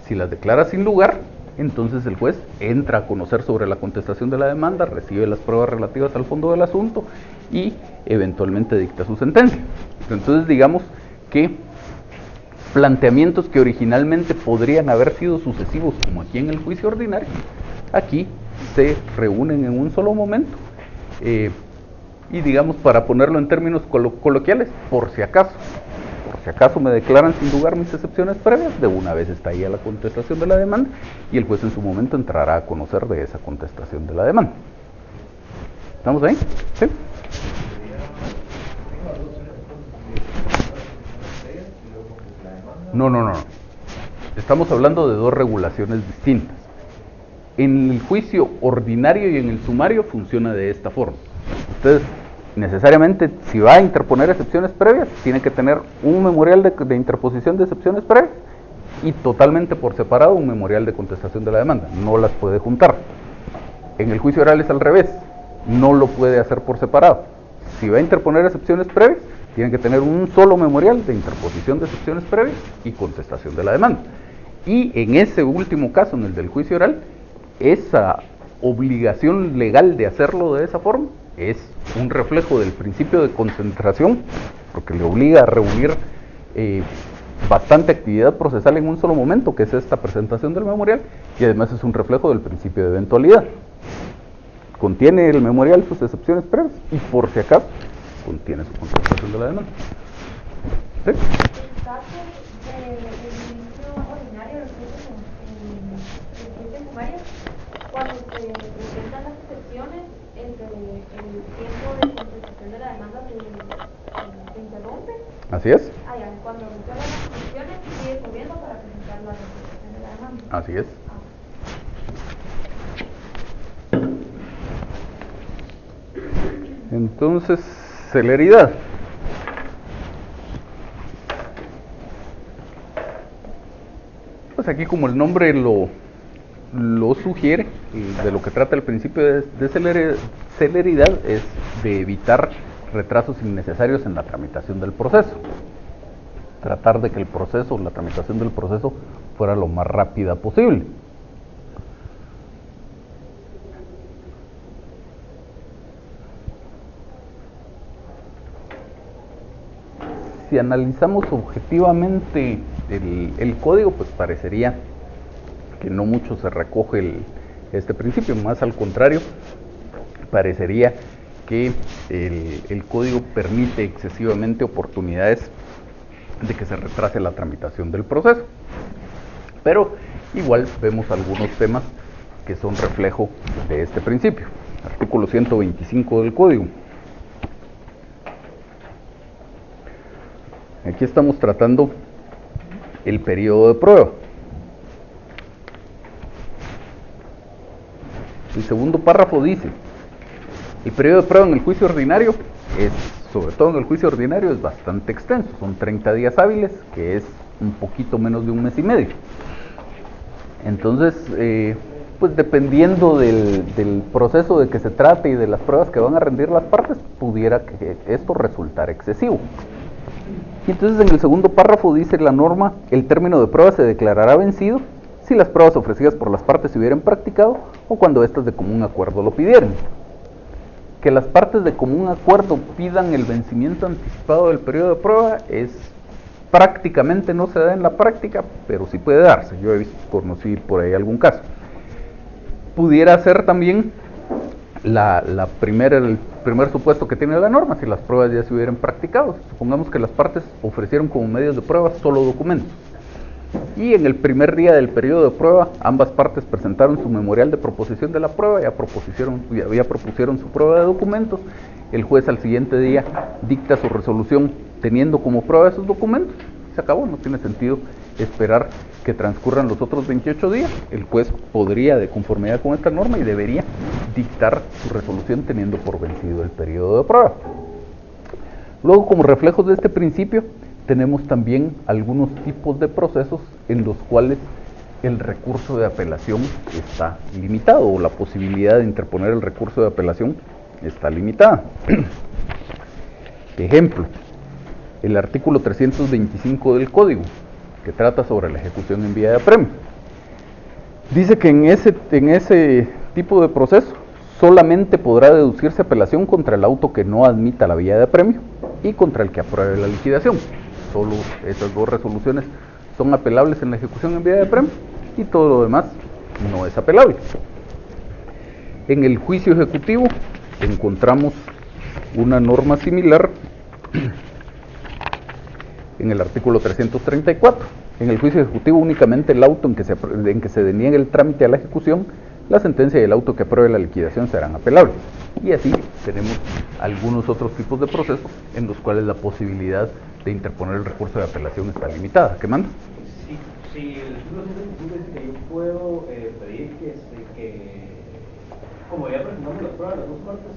Si las declara sin lugar, entonces el juez entra a conocer sobre la contestación de la demanda, recibe las pruebas relativas al fondo del asunto y eventualmente dicta su sentencia. Entonces digamos que planteamientos que originalmente podrían haber sido sucesivos, como aquí en el juicio ordinario, aquí se reúnen en un solo momento. Y digamos, para ponerlo en términos coloquiales, por si acaso me declaran sin lugar mis excepciones previas, de una vez está ahí a la contestación de la demanda y el juez en su momento entrará a conocer de esa contestación de la demanda. ¿Estamos ahí? ¿Sí? No. Estamos hablando de dos regulaciones distintas. En el juicio ordinario y en el sumario funciona de esta forma. Ustedes necesariamente, si va a interponer excepciones previas, tiene que tener un memorial de interposición de excepciones previas y totalmente por separado un memorial de contestación de la demanda. No las puede juntar. En el juicio oral es al revés. No lo puede hacer por separado. Si va a interponer excepciones previas, tiene que tener un solo memorial de interposición de excepciones previas y contestación de la demanda. Y en ese último caso, en el del juicio oral, esa obligación legal de hacerlo de esa forma es un reflejo del principio de concentración, porque le obliga a reunir bastante actividad procesal en un solo momento, que es esta presentación del memorial, y además es un reflejo del principio de eventualidad. Contiene el memorial sus excepciones previas y por si acaso contiene su contestación de la demanda. ¿Sí? En caso del inicio ordinario del juicio en sumario, cuando se presentan las excepciones, el tiempo de contestación de la demanda se interrumpe. Así es. Cuando resuelvan las excepciones, sigue corriendo para presentar la contestación de la demanda. Así es. Entonces, celeridad. Pues aquí, como el nombre lo sugiere, de lo que trata el principio de celeridad es de evitar retrasos innecesarios en la tramitación del proceso. Tratar de que la tramitación del proceso fuera lo más rápida posible. Si analizamos objetivamente el código, pues parecería que no mucho se recoge este principio, más al contrario, parecería que el código permite excesivamente oportunidades de que se retrase la tramitación del proceso. Pero igual vemos algunos temas que son reflejo de este principio. Artículo 125 del código. Aquí estamos tratando el periodo de prueba. El segundo párrafo dice: el periodo de prueba en el juicio ordinario sobre todo en el juicio ordinario, es bastante extenso. Son 30 días hábiles, que es un poquito menos de un mes y medio. Entonces, pues dependiendo del proceso de que se trate y de las pruebas que van a rendir las partes, pudiera que esto resultara excesivo. Y entonces en el segundo párrafo dice la norma: el término de prueba se declarará vencido si las pruebas ofrecidas por las partes se hubieran practicado o cuando éstas de común acuerdo lo pidieran. Que las partes de común acuerdo pidan el vencimiento anticipado del periodo de prueba prácticamente no se da en la práctica, pero sí puede darse. Yo he conocido por ahí algún caso. Pudiera ser también el primer supuesto que tiene la norma, si las pruebas ya se hubieran practicado. Supongamos que las partes ofrecieron como medios de prueba solo documentos. Y en el primer día del periodo de prueba, ambas partes presentaron su memorial de proposición de la prueba, ya propusieron su prueba de documentos. El juez al siguiente día dicta su resolución teniendo como prueba esos documentos. se acabó, no tiene sentido esperar que transcurran los otros 28 días. El juez podría, de conformidad con esta norma, y debería dictar su resolución teniendo por vencido el periodo de prueba. Luego, como reflejos de este principio, tenemos también algunos tipos de procesos en los cuales el recurso de apelación está limitado, o la posibilidad de interponer el recurso de apelación está limitada. Ejemplo, el artículo 325 del Código, que trata sobre la ejecución en vía de apremio. Dice que en ese tipo de proceso solamente podrá deducirse apelación contra el auto que no admita la vía de apremio y contra el que apruebe la liquidación. Solo esas dos resoluciones son apelables en la ejecución en vía de apremio y todo lo demás no es apelable. En el juicio ejecutivo encontramos una norma similar en el artículo 334. En el juicio ejecutivo únicamente el auto en que se deniegue el trámite a la ejecución, la sentencia y el auto que apruebe la liquidación serán apelables. Y así tenemos algunos otros tipos de procesos en los cuales la posibilidad de interponer el recurso de apelación está limitada. ¿Qué manda? Sí, el artículo 125 dice que yo puedo pedir que, como ya presentamos las pruebas de las dos partes,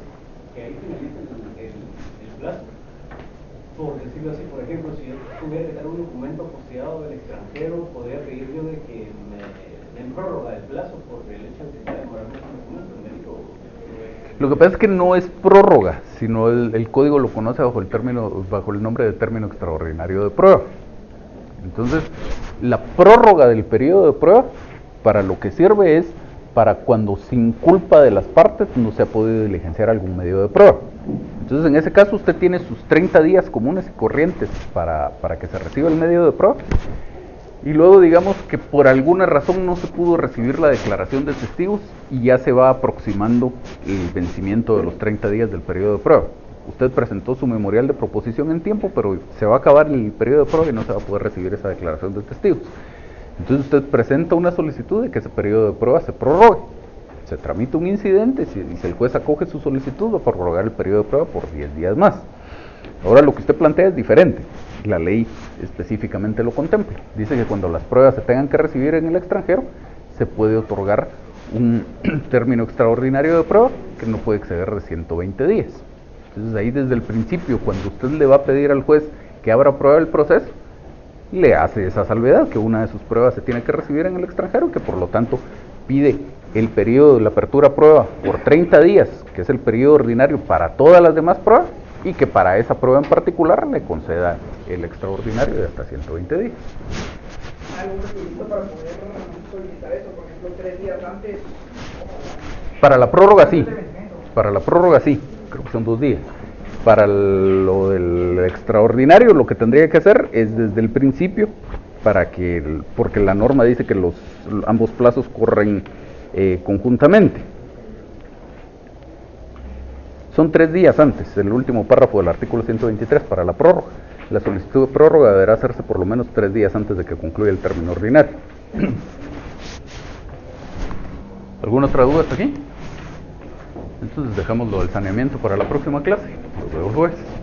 que ahí finalice el plazo. Por decirlo así, por ejemplo, si yo tuviera que dar un documento apostillado del extranjero, podría pedir yo de que me den prórroga del plazo por el hecho de que está demorando un documento. Lo que pasa es que no es prórroga, sino el código lo conoce bajo el nombre de término extraordinario de prueba. Entonces, la prórroga del periodo de prueba, para lo que sirve es para cuando sin culpa de las partes no se ha podido diligenciar algún medio de prueba. Entonces, en ese caso, usted tiene sus 30 días comunes y corrientes para que se reciba el medio de prueba. Y luego, digamos que por alguna razón no se pudo recibir la declaración de testigos y ya se va aproximando el vencimiento de los 30 días del periodo de prueba. Usted presentó su memorial de proposición en tiempo, pero se va a acabar el periodo de prueba y no se va a poder recibir esa declaración de testigos. Entonces usted presenta una solicitud de que ese periodo de prueba se prorrogue. Se tramita un incidente y si el juez acoge su solicitud va a prorrogar el periodo de prueba por 10 días más. Ahora lo que usted plantea es diferente. La ley específicamente lo contempla. Dice que cuando las pruebas se tengan que recibir en el extranjero, se puede otorgar un término extraordinario de prueba que no puede exceder de 120 días. Entonces ahí desde el principio, cuando usted le va a pedir al juez que abra prueba del proceso, le hace esa salvedad, que una de sus pruebas se tiene que recibir en el extranjero, que por lo tanto pide el periodo de la apertura a prueba por 30 días, que es el periodo ordinario para todas las demás pruebas, y que para esa prueba en particular le conceda el extraordinario de hasta 120 días. ¿Hay algún requisito para poder solicitar eso? Por ejemplo, 3 días antes. Para la prórroga sí. Para la prórroga sí, creo que son 2 días. Para lo del extraordinario lo que tendría que hacer es desde el principio, porque la norma dice que ambos plazos corren conjuntamente. Son 3 días antes, el último párrafo del artículo 123 para la prórroga. La solicitud de prórroga deberá hacerse por lo menos 3 días antes de que concluya el término ordinario. ¿Alguna otra duda hasta aquí? Entonces dejamos lo del saneamiento para la próxima clase. Los veo el jueves.